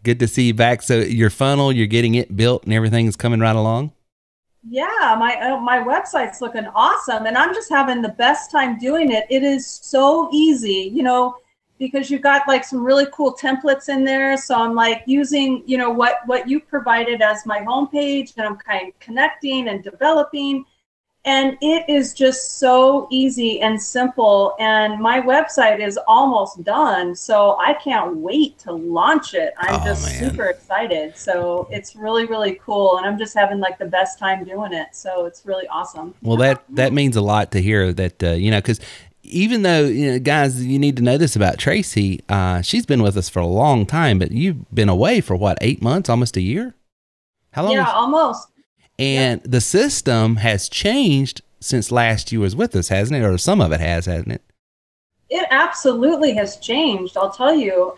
good to see you back. So your funnel, you're getting it built and everything is coming right along? Yeah, my website's looking awesome. And I'm just having the best time doing it. It is so easy. because you've got like some really cool templates in there. So I'm like using, you know, what you provided as my homepage, and I'm kind of connecting and developing. And it is just so easy and simple. And my website is almost done. So I can't wait to launch it. I'm super excited. So it's really, really cool. And I'm just having like the best time doing it. So it's really awesome. Well, that means a lot to hear that, you know, because even though, you know, guys, you need to know this about Tracy. She's been with us for a long time, but you've been away for what, 8 months, almost a year? How long? Yeah, almost. And the system has changed since last you was with us, hasn't it? Or some of it has, hasn't it? It absolutely has changed, I'll tell you,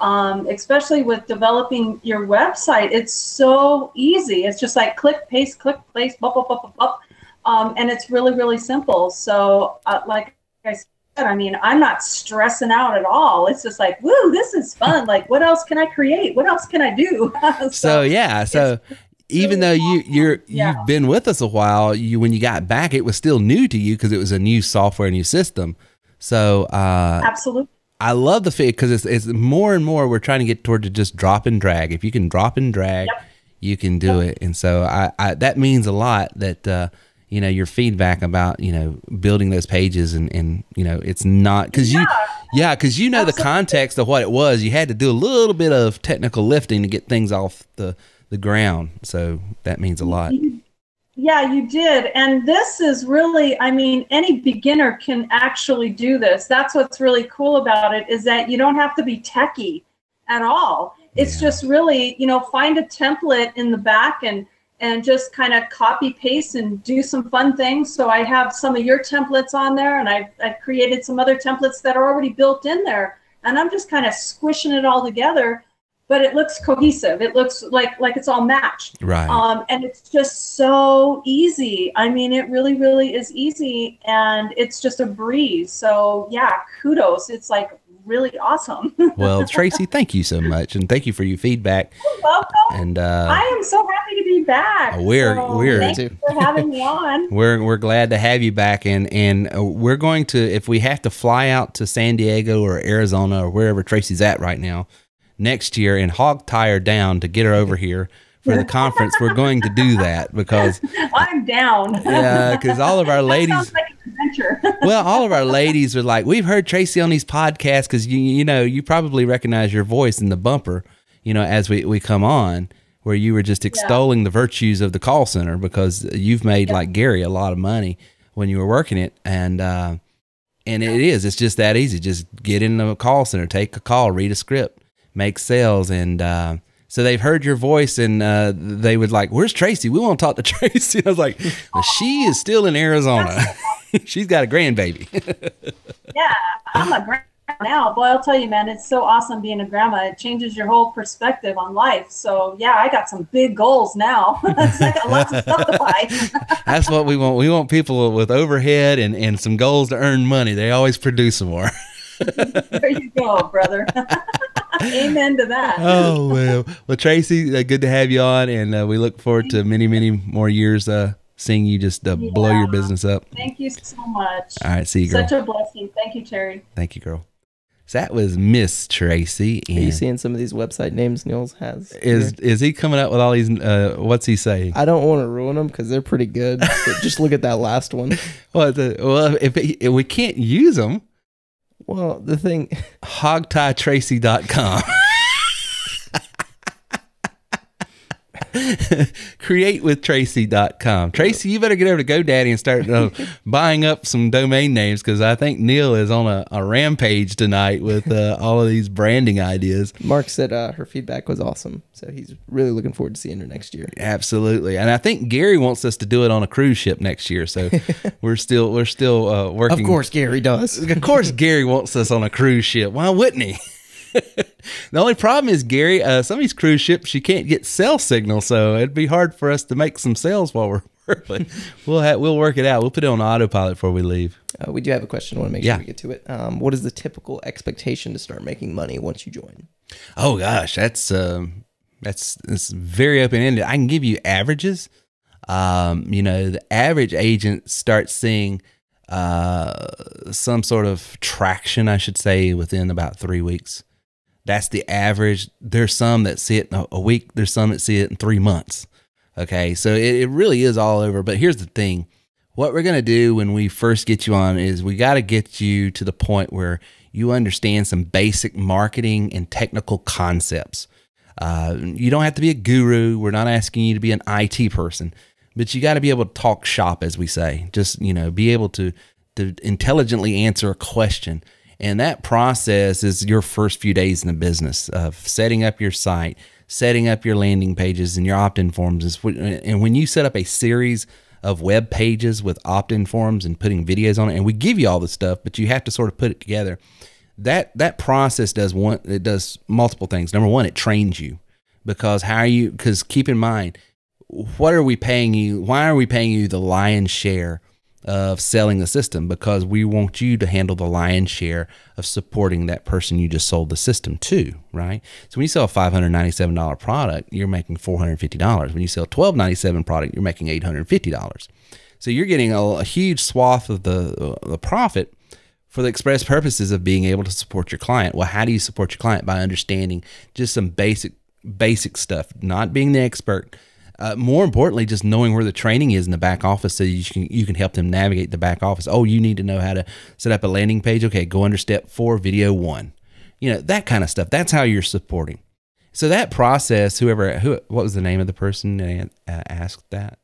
especially with developing your website. It's so easy. It's just like click, paste, bop, bop, bop, bop, bop. And it's really, really simple. So like I said, I mean, I'm not stressing out at all. It's just like, woo, this is fun. Like, what else can I create? What else can I do? So even though you've been with us a while, when you got back, it was still new to you because it was a new software, new system. So absolutely, I love the fit because it's more and more we're trying to get toward to just drop and drag. If you can drop and drag, you can do it. And so I that means a lot that you know, your feedback about, you know, building those pages and you know, it's not because because you know the context of what it was. You had to do a little bit of technical lifting to get things off the ground. So that means a lot. Yeah, you did. And this is really, I mean, any beginner can actually do this. That's what's really cool about it, is that you don't have to be techie at all. It's just really, you know, find a template in the back and just kind of copy paste and do some fun things. So I have some of your templates on there, and I've created some other templates that are already built in there. And I'm just kind of squishing it all together. But it looks cohesive. It looks like it's all matched. Right. And it's just so easy. I mean, it really, really is easy, and it's just a breeze. So yeah, kudos. It's like really awesome. Well, Tracy, thank you so much, and thank you for your feedback. You're welcome. And I am so happy to be back. We're thank you for having me on. We're glad to have you back, and we're going to, if we have to fly out to San Diego or Arizona or wherever Tracy's at right now, next year and hog tie her down to get her over here for the conference, we're going to do that because I'm down. Yeah, because all of our ladies, sounds like an adventure. well, all of our ladies are like, we've heard Tracy on these podcasts because you know, you probably recognize your voice in the bumper, you know, as we come on, where you were just extolling the virtues of the call center because you've made like Gary a lot of money when you were working it, and it's just that easy. Just get in the call center, take a call, read a script, make sales. And so they've heard your voice, and they would like, where's Tracy? We want to talk to Tracy. And I was like, well, she is still in Arizona. She's got a grandbaby. Yeah, I'm a grandma now. Boy, I'll tell you, man, it's so awesome being a grandma. It changes your whole perspective on life. So yeah, I got some big goals now. I got lots of stuff to buy. That's what we want. We want people with overhead and some goals to earn money. They always produce some more. There you go, brother. Amen to that. Oh, well, Tracy, good to have you on, and we look forward to many, many more years seeing you just blow your business up. Thank you so much. All right, see you, girl. Such a blessing. Thank you, Terry. Thank you, girl. So that was Miss Tracy. Are you seeing some of these website names Niels has? Is he coming up with all these? What's he saying? I don't want to ruin them because they're pretty good. But just look at that last one. Well, if we can't use them. Well, the thing, hogtietracy.com. createwithtracy.com. Tracy, you better get over to GoDaddy and start buying up some domain names, because I think Neil is on a rampage tonight with all of these branding ideas. Mark said her feedback was awesome, so he's really looking forward to seeing her next year. Absolutely. And I think Gary wants us to do it on a cruise ship next year, so we're still working. Of course Gary does. Of course Gary wants us on a cruise ship. Why wouldn't he? The only problem is, Gary, some of these cruise ships, you can't get cell signal, so it'd be hard for us to make some sales while we're working. We'll work it out. We'll put it on autopilot before we leave. We do have a question. I want to make sure we get to it. What is the typical expectation to start making money once you join? Oh gosh, that's very open-ended. I can give you averages. The average agent starts seeing some sort of traction, I should say, within about 3 weeks. That's the average. There's some that see it in a week. There's some that see it in 3 months. Okay, so it really is all over. But here's the thing. What we're going to do when we first get you on is we got to get you to the point where you understand some basic marketing and technical concepts. You don't have to be a guru. We're not asking you to be an IT person, but you got to be able to talk shop, as we say. Just, be able to intelligently answer a question. And that process is your first few days in the business of setting up your site, setting up your landing pages and your opt-in forms. And when you set up a series of web pages with opt-in forms and putting videos on it, and we give you all the stuff, but you have to sort of put it together. That process does multiple things. Number one, it trains you, because keep in mind, what are we paying you? Why are we paying you the lion's share of selling the system? Because we want you to handle the lion's share of supporting that person you just sold the system to, right? So when you sell a $597 product, you're making $450. When you sell a $1,297 product, you're making $850. So you're getting a huge swath of the profit for the express purposes of being able to support your client. Well, how do you support your client? By understanding just some basic stuff, not being the expert. More importantly, just knowing where the training is in the back office so you can help them navigate the back office. Oh, you need to know how to set up a landing page. Okay, go under step 4, video 1. That kind of stuff. That's how you're supporting. So that process, what was the name of the person that asked that?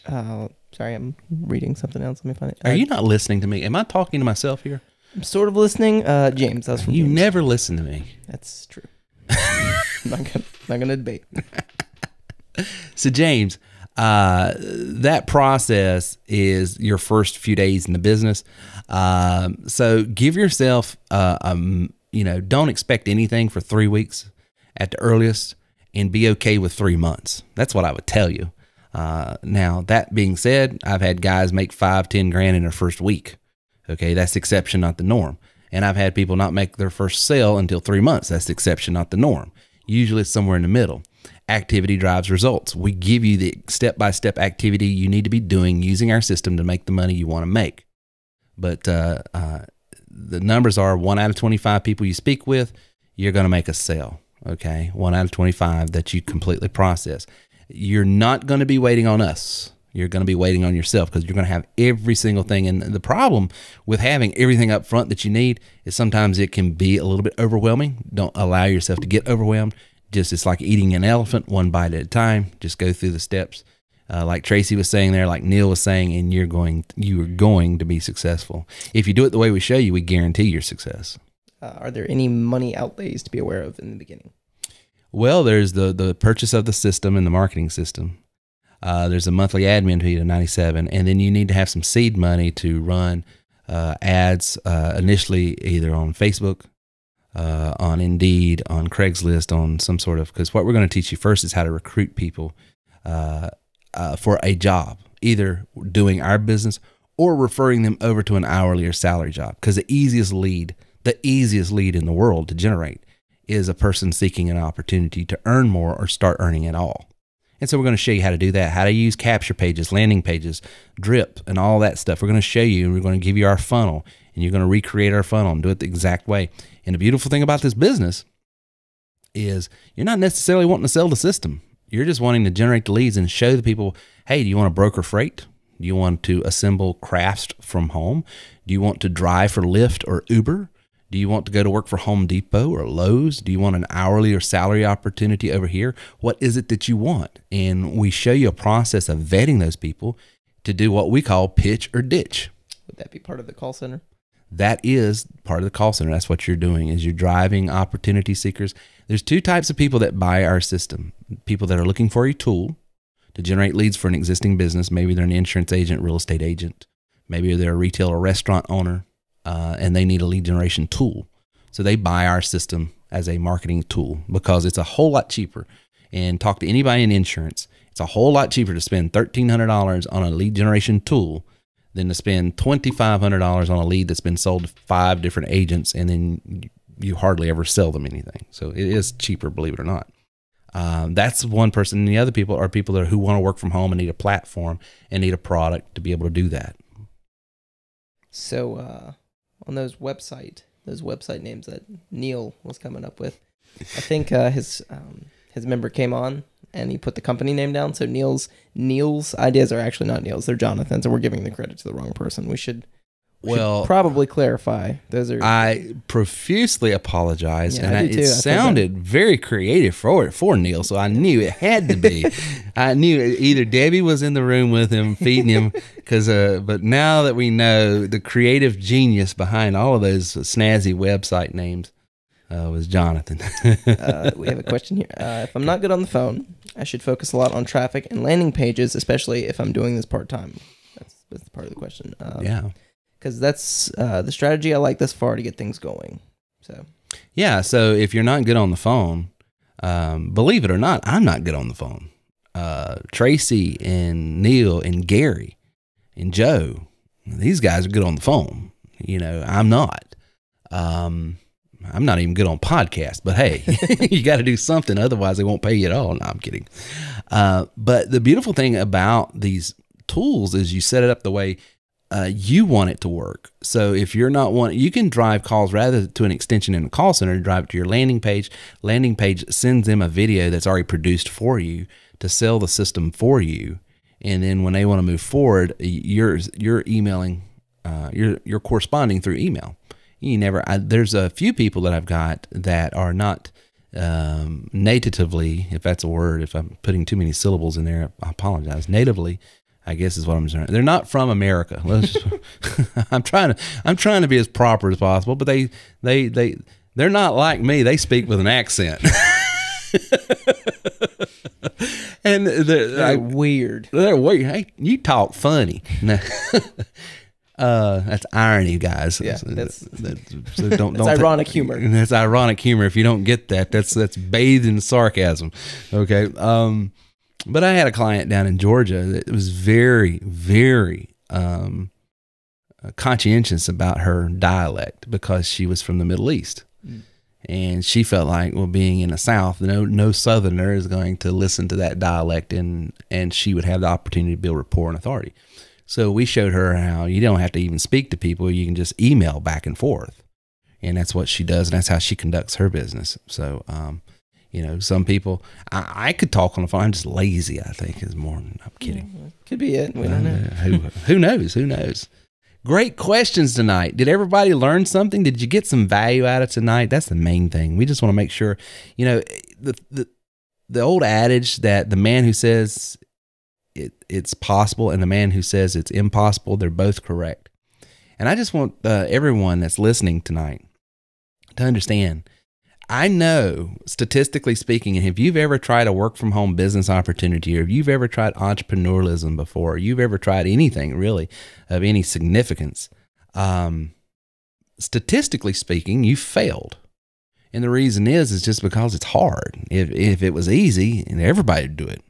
Sorry, I'm reading something else. Let me find it. Are you not listening to me? Am I talking to myself here? I'm sort of listening. James, that's from You James. never listen to me. That's true. I'm not gonna debate. So James, that process is your first few days in the business. So give yourself, don't expect anything for 3 weeks at the earliest, and be okay with 3 months. That's what I would tell you. Now that being said, I've had guys make 5-10 grand in their first week. Okay. That's the exception, not the norm. And I've had people not make their first sale until 3 months. That's the exception, not the norm. Usually it's somewhere in the middle. Activity drives results. We give you the step-by-step activity you need to be doing using our system to make the money you want to make. But the numbers are 1 out of 25 people you speak with, you're going to make a sale. Okay. 1 out of 25 that you completely process. You're not going to be waiting on us. You're going to be waiting on yourself, because you're going to have every single thing. And the problem with having everything up front that you need is sometimes it can be a little bit overwhelming. Don't allow yourself to get overwhelmed. It's like eating an elephant, one bite at a time. Just go through the steps. Like Tracy was saying there, like Neil was saying, and you are going to be successful. If you do it the way we show you, we guarantee your success. Are there any money outlays to be aware of in the beginning? Well, there's the purchase of the system and the marketing system. There's a monthly admin fee of $97, and then you need to have some seed money to run ads initially, either on Facebook, on Indeed, on Craigslist, on some sort of, because what we're going to teach you first is how to recruit people for a job, either doing our business or referring them over to an hourly or salary job. Because the easiest lead in the world to generate is a person seeking an opportunity to earn more or start earning at all. And so we're going to show you how to do that, how to use capture pages, landing pages, drip, and all that stuff. We're going to show you, and we're going to give you our funnel, and you're going to recreate our funnel and do it the exact way. And the beautiful thing about this business is you're not necessarily wanting to sell the system. You're just wanting to generate the leads and show the people, hey, do you want to broker freight? Do you want to assemble crafts from home? Do you want to drive for Lyft or Uber? Do you want to go to work for Home Depot or Lowe's? Do you want an hourly or salary opportunity over here? What is it that you want? And we show you a process of vetting those people to do what we call pitch or ditch. Would that be part of the call center? That is part of the call center. That's what you're doing, is you're driving opportunity seekers. There's 2 types of people that buy our system. People that are looking for a tool to generate leads for an existing business. Maybe they're an insurance agent, real estate agent. Maybe they're a retail or restaurant owner. And they need a lead generation tool. So they buy our system as a marketing tool because it's a whole lot cheaper. And talk to anybody in insurance. It's a whole lot cheaper to spend $1,300 on a lead generation tool than to spend $2,500 on a lead that's been sold to 5 different agents, and then you hardly ever sell them anything. So it is cheaper, believe it or not. That's one person. And the other people are people who want to work from home and need a platform and need a product to be able to do that. So on those website names that Neil was coming up with, I think his member came on and he put the company name down. So Neil's ideas are actually not Neil's; they're Jonathan's, and we're giving the credit to the wrong person. We should probably clarify. I profusely apologize, Yeah, and it sounded very creative for Neil, so I knew it had to be. I knew either Debbie was in the room with him feeding him, but now that we know the creative genius behind all of those snazzy website names was Jonathan. We have a question here. If I'm not good on the phone, I should focus a lot on traffic and landing pages, especially if I'm doing this part-time. That's part of the question. Yeah. Because that's the strategy I like thus far to get things going. So if you're not good on the phone, believe it or not, I'm not good on the phone. Tracy and Neil and Gary and Joe, these guys are good on the phone. I'm not. I'm not even good on podcasts, but hey, you got to do something. Otherwise they won't pay you at all. No, I'm kidding. But the beautiful thing about these tools is you set it up the way you want it to work. So if you're not you can drive calls rather to an extension in a call center, drive it to your landing page. Landing page sends them a video that's already produced for you to sell the system for you. And then when they want to move forward, you're emailing, you're corresponding through email. There's a few people that I've got that are not natively, if that's a word, if I'm putting too many syllables in there, I apologize. Natively, I guess is what I'm saying. They're not from America. I'm trying to be as proper as possible, but they're not like me. They speak with an accent. And they're weird. They're weird. Hey, you talk funny. That's irony, guys. Yeah, that's ironic humor. That's ironic humor. If you don't get that, that's bathed in sarcasm. Okay. But I had a client down in Georgia that was very, very conscientious about her dialect because she was from the Middle East. And she felt like, well, being in the South, no Southerner is going to listen to that dialect, and she would have the opportunity to build rapport and authority. So we showed her how you don't have to even speak to people. You can just email back and forth. And that's what she does. And that's how she conducts her business. So, some people, I could talk on the phone. I'm just lazy, I think, is more. I'm kidding. Could be it. We don't know. Who knows? Who knows? Great questions tonight. Did everybody learn something? Did you get some value out of tonight? That's the main thing. We just want to make sure, the old adage that the man who says it's possible and the man who says it's impossible, they're both correct. And I just want everyone that's listening tonight to understand, I know, statistically speaking, and if you've ever tried a work from home business opportunity, or if you've ever tried entrepreneurialism before, or you've ever tried anything really of any significance, statistically speaking, you failed. And the reason is just because it's hard. If it was easy, and everybody would do it.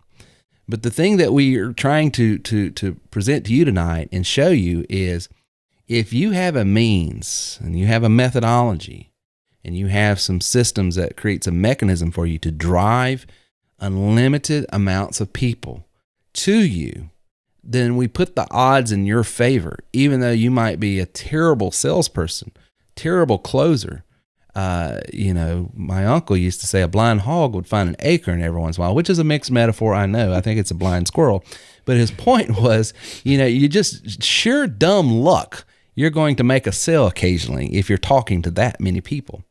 But the thing that we are trying to present to you tonight and show you is, if you have a means and you have a methodology and you have some systems that creates a mechanism for you to drive unlimited amounts of people to you, then we put the odds in your favor. Even though you might be a terrible salesperson, terrible closer. My uncle used to say a blind hog would find an acorn every once in a while, which is a mixed metaphor. I know. I think it's a blind squirrel. But his point was, you just sheer dumb luck, you're going to make a sale occasionally if you're talking to that many people.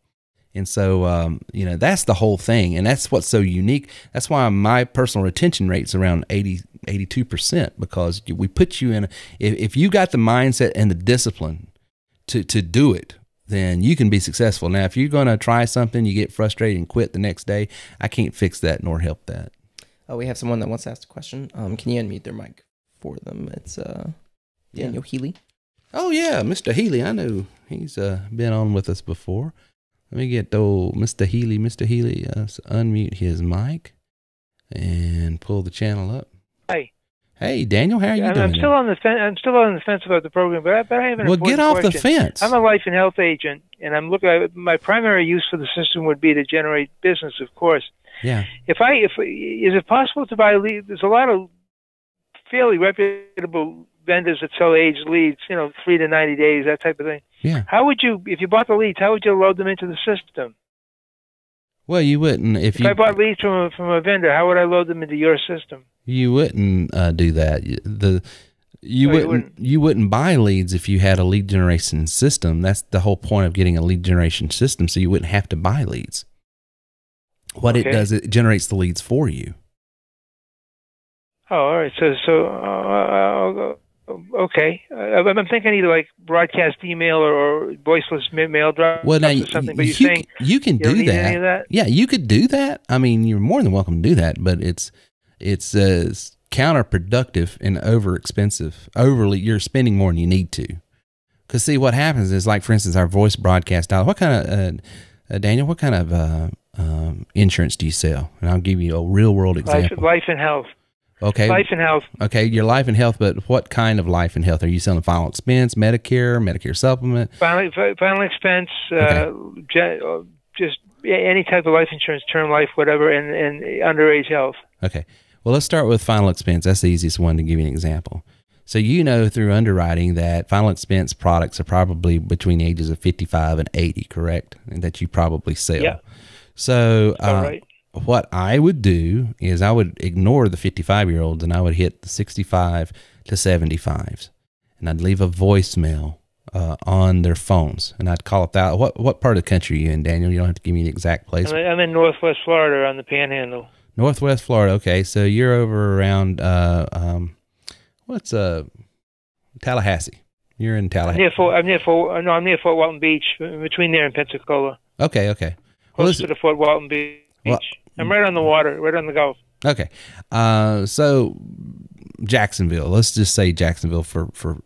And so, that's the whole thing. And that's what's so unique. That's why my personal retention rate's around 82%, because we put you in, if you got the mindset and the discipline to do it, then you can be successful. Now, if you're going to try something, you get frustrated and quit the next day, I can't fix that nor help that. We have someone that wants to ask a question. Can you unmute their mic for them? It's Daniel Healy. Oh, yeah, Mr. Healy. I know he's been on with us before. Let me get old Mr. Healy. Mr. Healy, unmute his mic and pull the channel up. Hi. Hey, Daniel, how are you doing? I'm still on the fence. I'm still on the fence about the program, but I have an important get off question. The fence. I'm a life and health agent, and I'm looking at my primary use for the system would be to generate business, of course. Yeah. Is it possible to buy? There's a lot of fairly reputable vendors that sell aged leads, 3 to 90 days, that type of thing. Yeah. How would you, if you bought the leads, how would you load them into the system? Well, you wouldn't if I bought leads from a vendor. How would I load them into your system? You wouldn't do that. You wouldn't buy leads if you had a lead generation system. That's the whole point of getting a lead generation system, so you wouldn't have to buy leads. What it does, it generates the leads for you. Oh, all right. Okay. I'm thinking I need to like broadcast email or voiceless mail drop or something. But you're saying you can do don't need any of that? Yeah, you could do that. I mean, you're more than welcome to do that, but it's counterproductive and overly, you're spending more than you need to. Because see, what happens is, like, for instance, our voice broadcast dial. What kind of, Daniel, what kind of insurance do you sell? And I'll give you a real world example. Life and health. Okay. Life and health. Okay, your life and health, but what kind of life and health? Are you selling final expense, Medicare supplement? Final expense, just any type of life insurance, term life, whatever, and underage health. Okay. Well, let's start with final expense. That's the easiest one to give you an example. So through underwriting that final expense products are probably between the ages of 55 and 80, correct? And that you probably sell. Yeah. So right. What I would do is I would ignore the 55-year-olds and I would hit the 65 to 75s. And I'd leave a voicemail on their phones. And I'd call it that. What part of the country are you in, Daniel? You don't have to give me the exact place. I'm in Northwest Florida on the Panhandle. Northwest Florida. Okay, so you're over around Tallahassee. You're in Tallahassee. I'm near Fort Walton Beach, between there and Pensacola. Okay. Close to the Fort Walton Beach. I'm right on the water, right on the Gulf. Okay, so Jacksonville. Let's just say Jacksonville for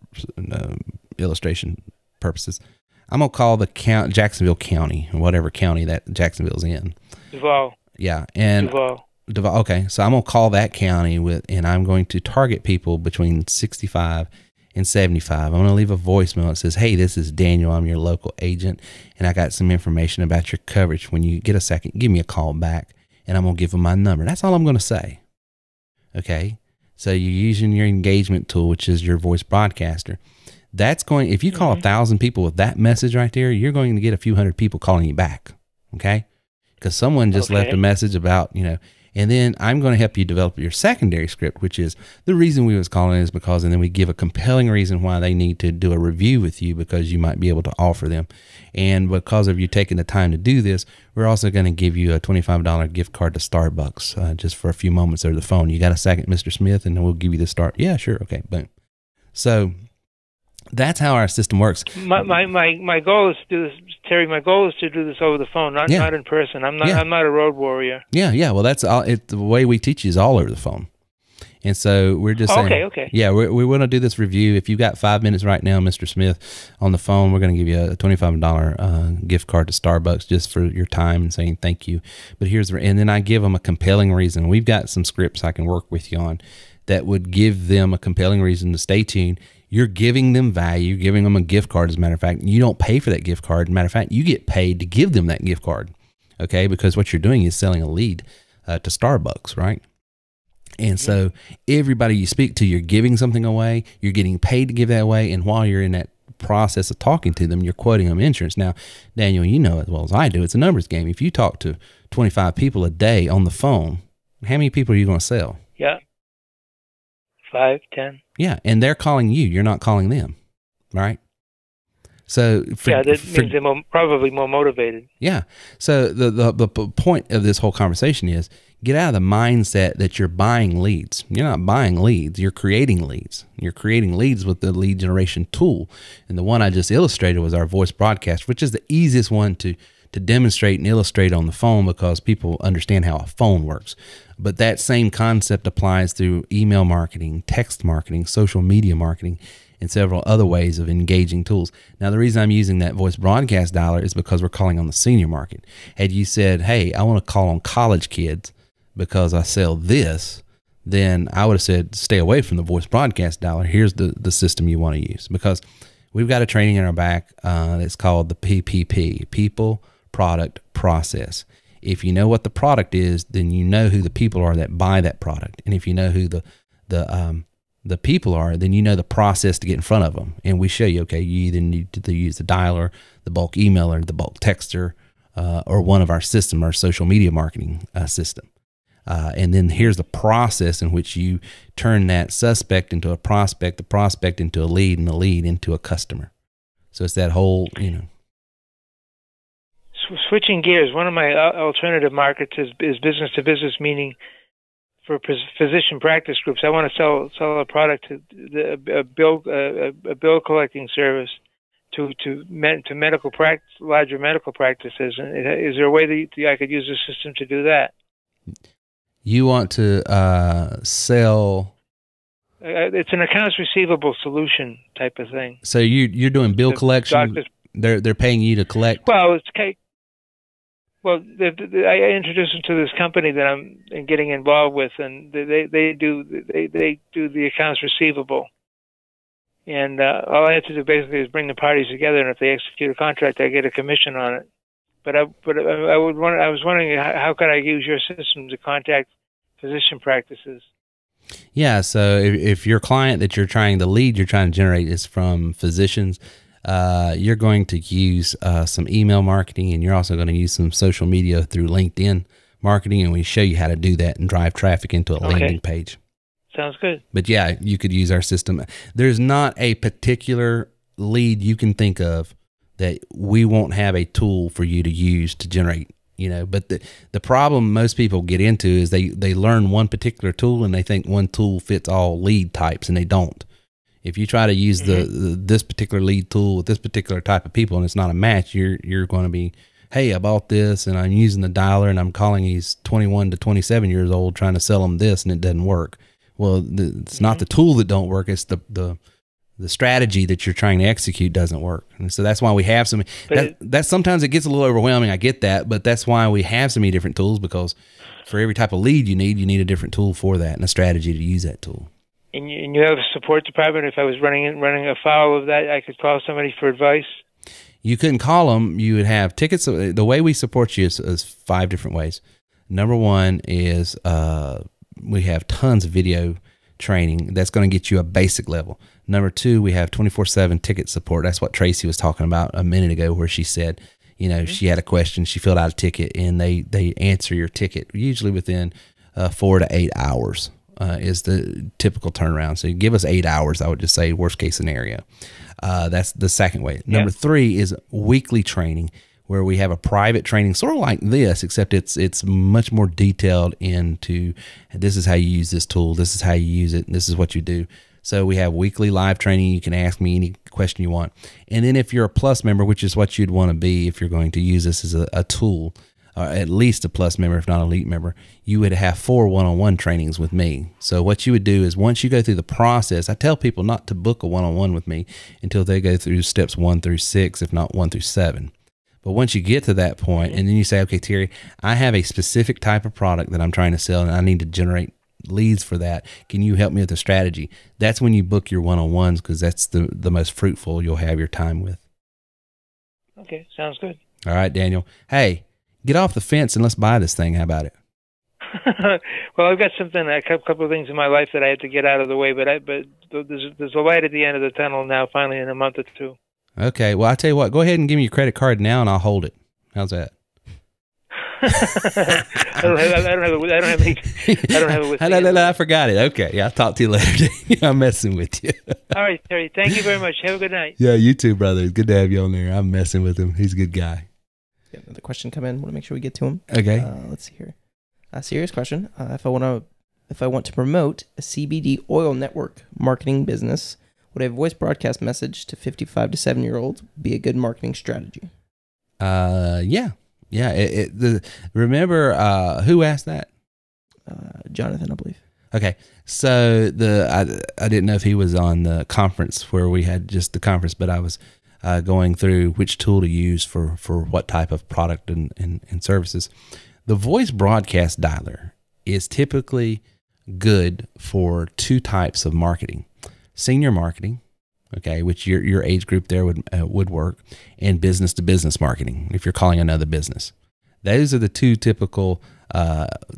illustration purposes. I'm gonna call the Jacksonville County, whatever county that Jacksonville's in. Duval. Yeah, and Duval. Okay, so I'm gonna call that county and I'm going to target people between 65 and 75. I'm gonna leave a voicemail that says, "Hey, this is Daniel. I'm your local agent, and I got some information about your coverage. When you get a second, give me a call back, and I'm gonna give them my number." That's all I'm gonna say. Okay, so you're using your engagement tool, which is your voice broadcaster. That's going. If you call 1,000 people with that message right there, you're going to get a few hundred people calling you back. Okay, because someone just left a message about And then I'm going to help you develop your secondary script, which is the reason we was calling is because, and then we give a compelling reason why they need to do a review with you because you might be able to offer them. And because of you taking the time to do this, we're also going to give you a $25 gift card to Starbucks just for a few moments over the phone. You got a second, Mr. Smith? And then we'll give you the start. Yeah, sure. Okay, boom. So that's how our system works. My goal is to do this, Terry. My goal is to do this over the phone, not in person. I'm not a road warrior. Yeah. Well, that's all. The way we teach you is all over the phone, and so we're just saying, okay. Yeah, we want to do this review. If you've got 5 minutes right now, Mr. Smith, on the phone, we're going to give you a $25 gift card to Starbucks just for your time and saying thank you. But and then I give them a compelling reason. We've got some scripts I can work with you on that would give them a compelling reason to stay tuned. You're giving them value, giving them a gift card. As a matter of fact, you don't pay for that gift card. As a matter of fact, you get paid to give them that gift card, okay? Because what you're doing is selling a lead to Starbucks, right? And so everybody you speak to, you're giving something away. You're getting paid to give that away. And while you're in that process of talking to them, you're quoting them insurance. Now, Daniel, you know as well as I do, it's a numbers game. If you talk to 25 people a day on the phone, how many people are you going to sell? Yeah. 5, 10. Yeah, and they're calling you. You're not calling them, right? So that means they're probably more motivated. Yeah. So the point of this whole conversation is get out of the mindset that you're buying leads. You're not buying leads. You're creating leads. You're creating leads with the lead generation tool. And the one I just illustrated was our voice broadcast, which is the easiest one to demonstrate and illustrate on the phone because people understand how a phone works. But that same concept applies through email marketing, text marketing, social media marketing, and several other ways of engaging tools. Now, the reason I'm using that voice broadcast dialer is because we're calling on the senior market. Had you said, hey, I want to call on college kids because I sell this, then I would have said, stay away from the voice broadcast dialer. Here's the system you want to use, because we've got a training in our back that's called the PPP, People, Product, Process. If you know what the product is, then you know who the people are that buy that product. And if you know who the the people are, then you know the process to get in front of them. And we show you, okay, you either need to use the dialer, the bulk emailer, the bulk texter, or one of our system, our social media marketing system. And then here's the process in which you turn that suspect into a prospect, the prospect into a lead, and the lead into a customer. So it's that whole, Switching gears, one of my alternative markets is business to business, meaning for physician practice groups. I want to sell a product to a bill collecting service to medical practice, larger medical practices. And is there a way that I could use the system to do that? You want to sell? It's an accounts receivable solution type of thing. So you're doing bill collection. They're paying you to collect. Well, it's okay. Well, I introduced them to this company that I'm getting involved with, and they do the accounts receivable. And all I have to do basically is bring the parties together, and if they execute a contract, I get a commission on it. But I was wondering how could I use your system to contact physician practices? Yeah, so if your client that you're trying to generate is from physicians, you're going to use some email marketing, and you're also going to use some social media through LinkedIn marketing, and we show you how to do that and drive traffic into a landing page. Sounds good. But yeah, you could use our system. There's not a particular lead you can think of that we won't have a tool for you to use to generate, but the problem most people get into is they learn one particular tool and they think one tool fits all lead types, and they don't. If you try to use this particular lead tool with this particular type of people and it's not a match, you're going to be, hey, I bought this and I'm using the dialer and I'm calling these 21 to 27 years old trying to sell them this and it doesn't work. Well, it's not the tool that don't work. It's the strategy that you're trying to execute doesn't work. And so that's why we have some, that sometimes it gets a little overwhelming. I get that, but that's why we have so many different tools, because for every type of lead you need a different tool for that and a strategy to use that tool. And you have a support department. If I was running afoul of that, I could call somebody for advice. You couldn't call them. You would have tickets. The way we support you is 5 different ways. Number one is we have tons of video training. That's going to get you a basic level. Number 2, we have 24/7 ticket support. That's what Tracy was talking about a minute ago, where she said, she had a question, she filled out a ticket, and they answer your ticket usually within 4 to 8 hours. Is the typical turnaround. So you give us 8 hours, I would just say worst case scenario. That's the second way. Number 3 is weekly training, where we have a private training, sort of like this, except it's much more detailed into, this is how you use this tool, this is how you use it, and this is what you do. So we have weekly live training. You can ask me any question you want. And then if you're a Plus member, which is what you'd want to be if you're going to use this as a tool, at least a Plus member, if not an Elite member, you would have 4 one-on-one trainings with me. So what you would do is, once you go through the process, I tell people not to book a one-on-one with me until they go through steps 1 through 6, if not 1 through 7. But once you get to that point, and then you say, okay, Terry, I have a specific type of product that I'm trying to sell, and I need to generate leads for that. Can you help me with the strategy? That's when you book your one-on-ones, because that's the most fruitful you'll have your time with. Okay, sounds good. All right, Daniel. Hey, get off the fence and let's buy this thing. How about it? Well, I've got a couple of things in my life that I had to get out of the way, but there's a light at the end of the tunnel now, finally, in a month or 2. Okay, well, I tell you what, go ahead and give me your credit card now, and I'll hold it. How's that? I don't have it with me. No, I forgot it. Okay, yeah, I'll talk to you later. I'm messing with you. All right, Terry, thank you very much. Have a good night. Yeah, you too, brother. It's good to have you on there. I'm messing with him. He's a good guy. Got another question come in. Want to make sure we get to him. Okay. Let's see here. A serious question. If I want to promote a CBD oil network marketing business, would a voice broadcast message to 55 to 7-year-olds be a good marketing strategy? Yeah. Remember who asked that? Jonathan, I believe. Okay, so I didn't know if he was on the conference where we had just the conference, but I was going through which tool to use for what type of product and services. The voice broadcast dialer is typically good for 2 types of marketing: senior marketing, okay, which your age group there would work, and business to business marketing if you're calling another business. Those are the 2 typical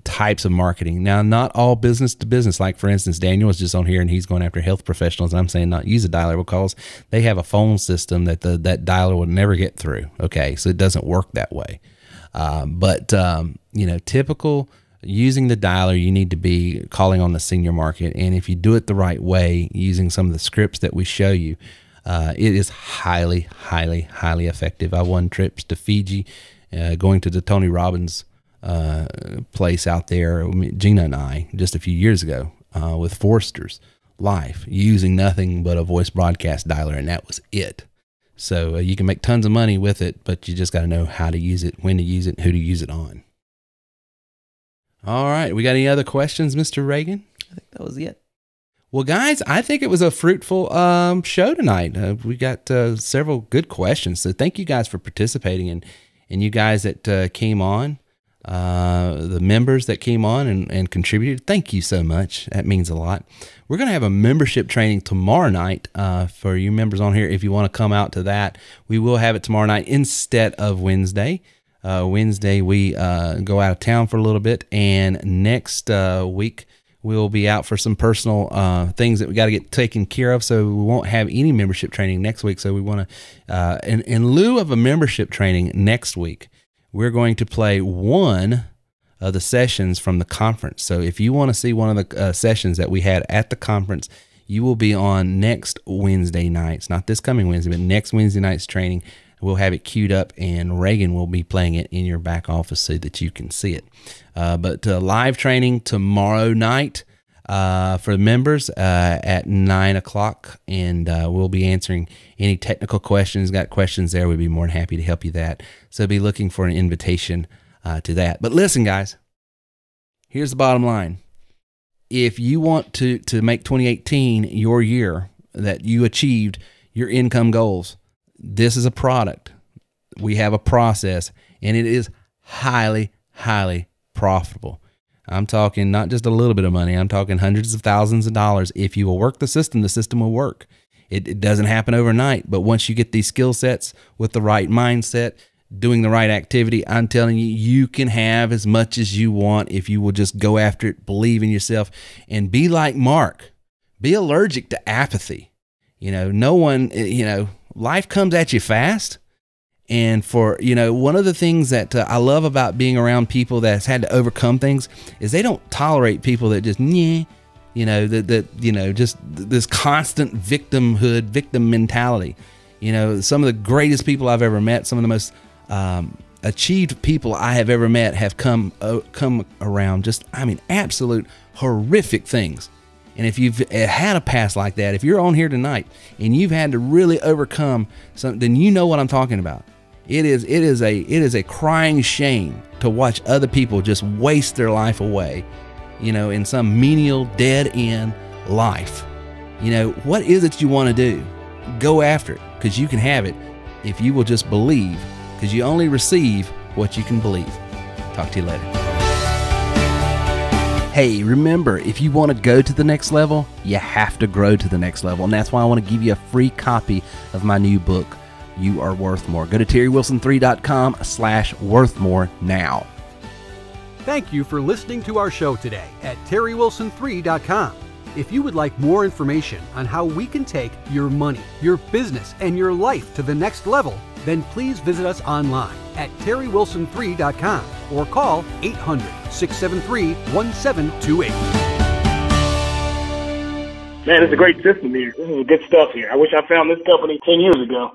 types of marketing. Now, not all business to business. Like, for instance, Daniel is just on here and he's going after health professionals. And I'm saying not use a dialer because they have a phone system that that dialer would never get through. Okay, so it doesn't work that way. But typical using the dialer, you need to be calling on the senior market. And if you do it the right way, using some of the scripts that we show you, it is highly, highly, highly effective. I won trips to Fiji, going to the Tony Robbins place out there, Gina and I, just a few years ago, with Forster's Life, using nothing but a voice broadcast dialer, and that was it. So you can make tons of money with it, but you just got to know how to use it, when to use it, who to use it on. All right, we got any other questions, Mr. Reagan? I think that was it. Well, guys, I think it was a fruitful show tonight. We got several good questions, so thank you guys for participating, and you guys that came on. The members that came on and contributed, thank you so much. That means a lot. We're going to have a membership training tomorrow night for you members on here. If you want to come out to that, we will have it tomorrow night instead of Wednesday. Wednesday, we go out of town for a little bit, and next week, we'll be out for some personal things that we got to get taken care of, so we won't have any membership training next week. So we want to, in lieu of a membership training next week, we're going to play one of the sessions from the conference. So if you want to see one of the sessions that we had at the conference, you will be on next Wednesday nights, not this coming Wednesday, but next Wednesday night's training. We'll have it queued up, and Reagan will be playing it in your back office so that you can see it. But live training tomorrow night for members at 9 o'clock, and we'll be answering any technical questions. Got questions there, we'd be more than happy to help you that. So be looking for an invitation to that. But listen, guys, here's the bottom line. If you want to make 2018 your year that you achieved your income goals, this is a product. We have a process, and it is highly, highly profitable. I'm talking not just a little bit of money. I'm talking hundreds of thousands of dollars. If you will work the system will work. It doesn't happen overnight, but once you get these skill sets with the right mindset, doing the right activity, I'm telling you, you can have as much as you want if you will just go after it, believe in yourself, and be like Mark. Be allergic to apathy. Life comes at you fast. And one of the things that I love about being around people that's had to overcome things is they don't tolerate people that just, just this constant victim mentality. Some of the greatest people I've ever met, some of the most achieved people I have ever met have come around absolute horrific things. And if you've had a past like that, if you're on here tonight and you've had to really overcome something, then you know what I'm talking about. It is a crying shame to watch other people just waste their life away, in some menial dead end life. What is it you want to do? Go after it, because you can have it if you will just believe, because you only receive what you can believe. Talk to you later. Hey, remember, if you want to go to the next level, you have to grow to the next level. And that's why I want to give you a free copy of my new book, You Are Worth More. Go to TerryWilson3.com/worthmore now. Thank you for listening to our show today at TerryWilson3.com. If you would like more information on how we can take your money, your business, and your life to the next level, then please visit us online at TerryWilson3.com or call 800-673-1728. Man, it's a great system here. This is good stuff here. I wish I found this company 10 years ago.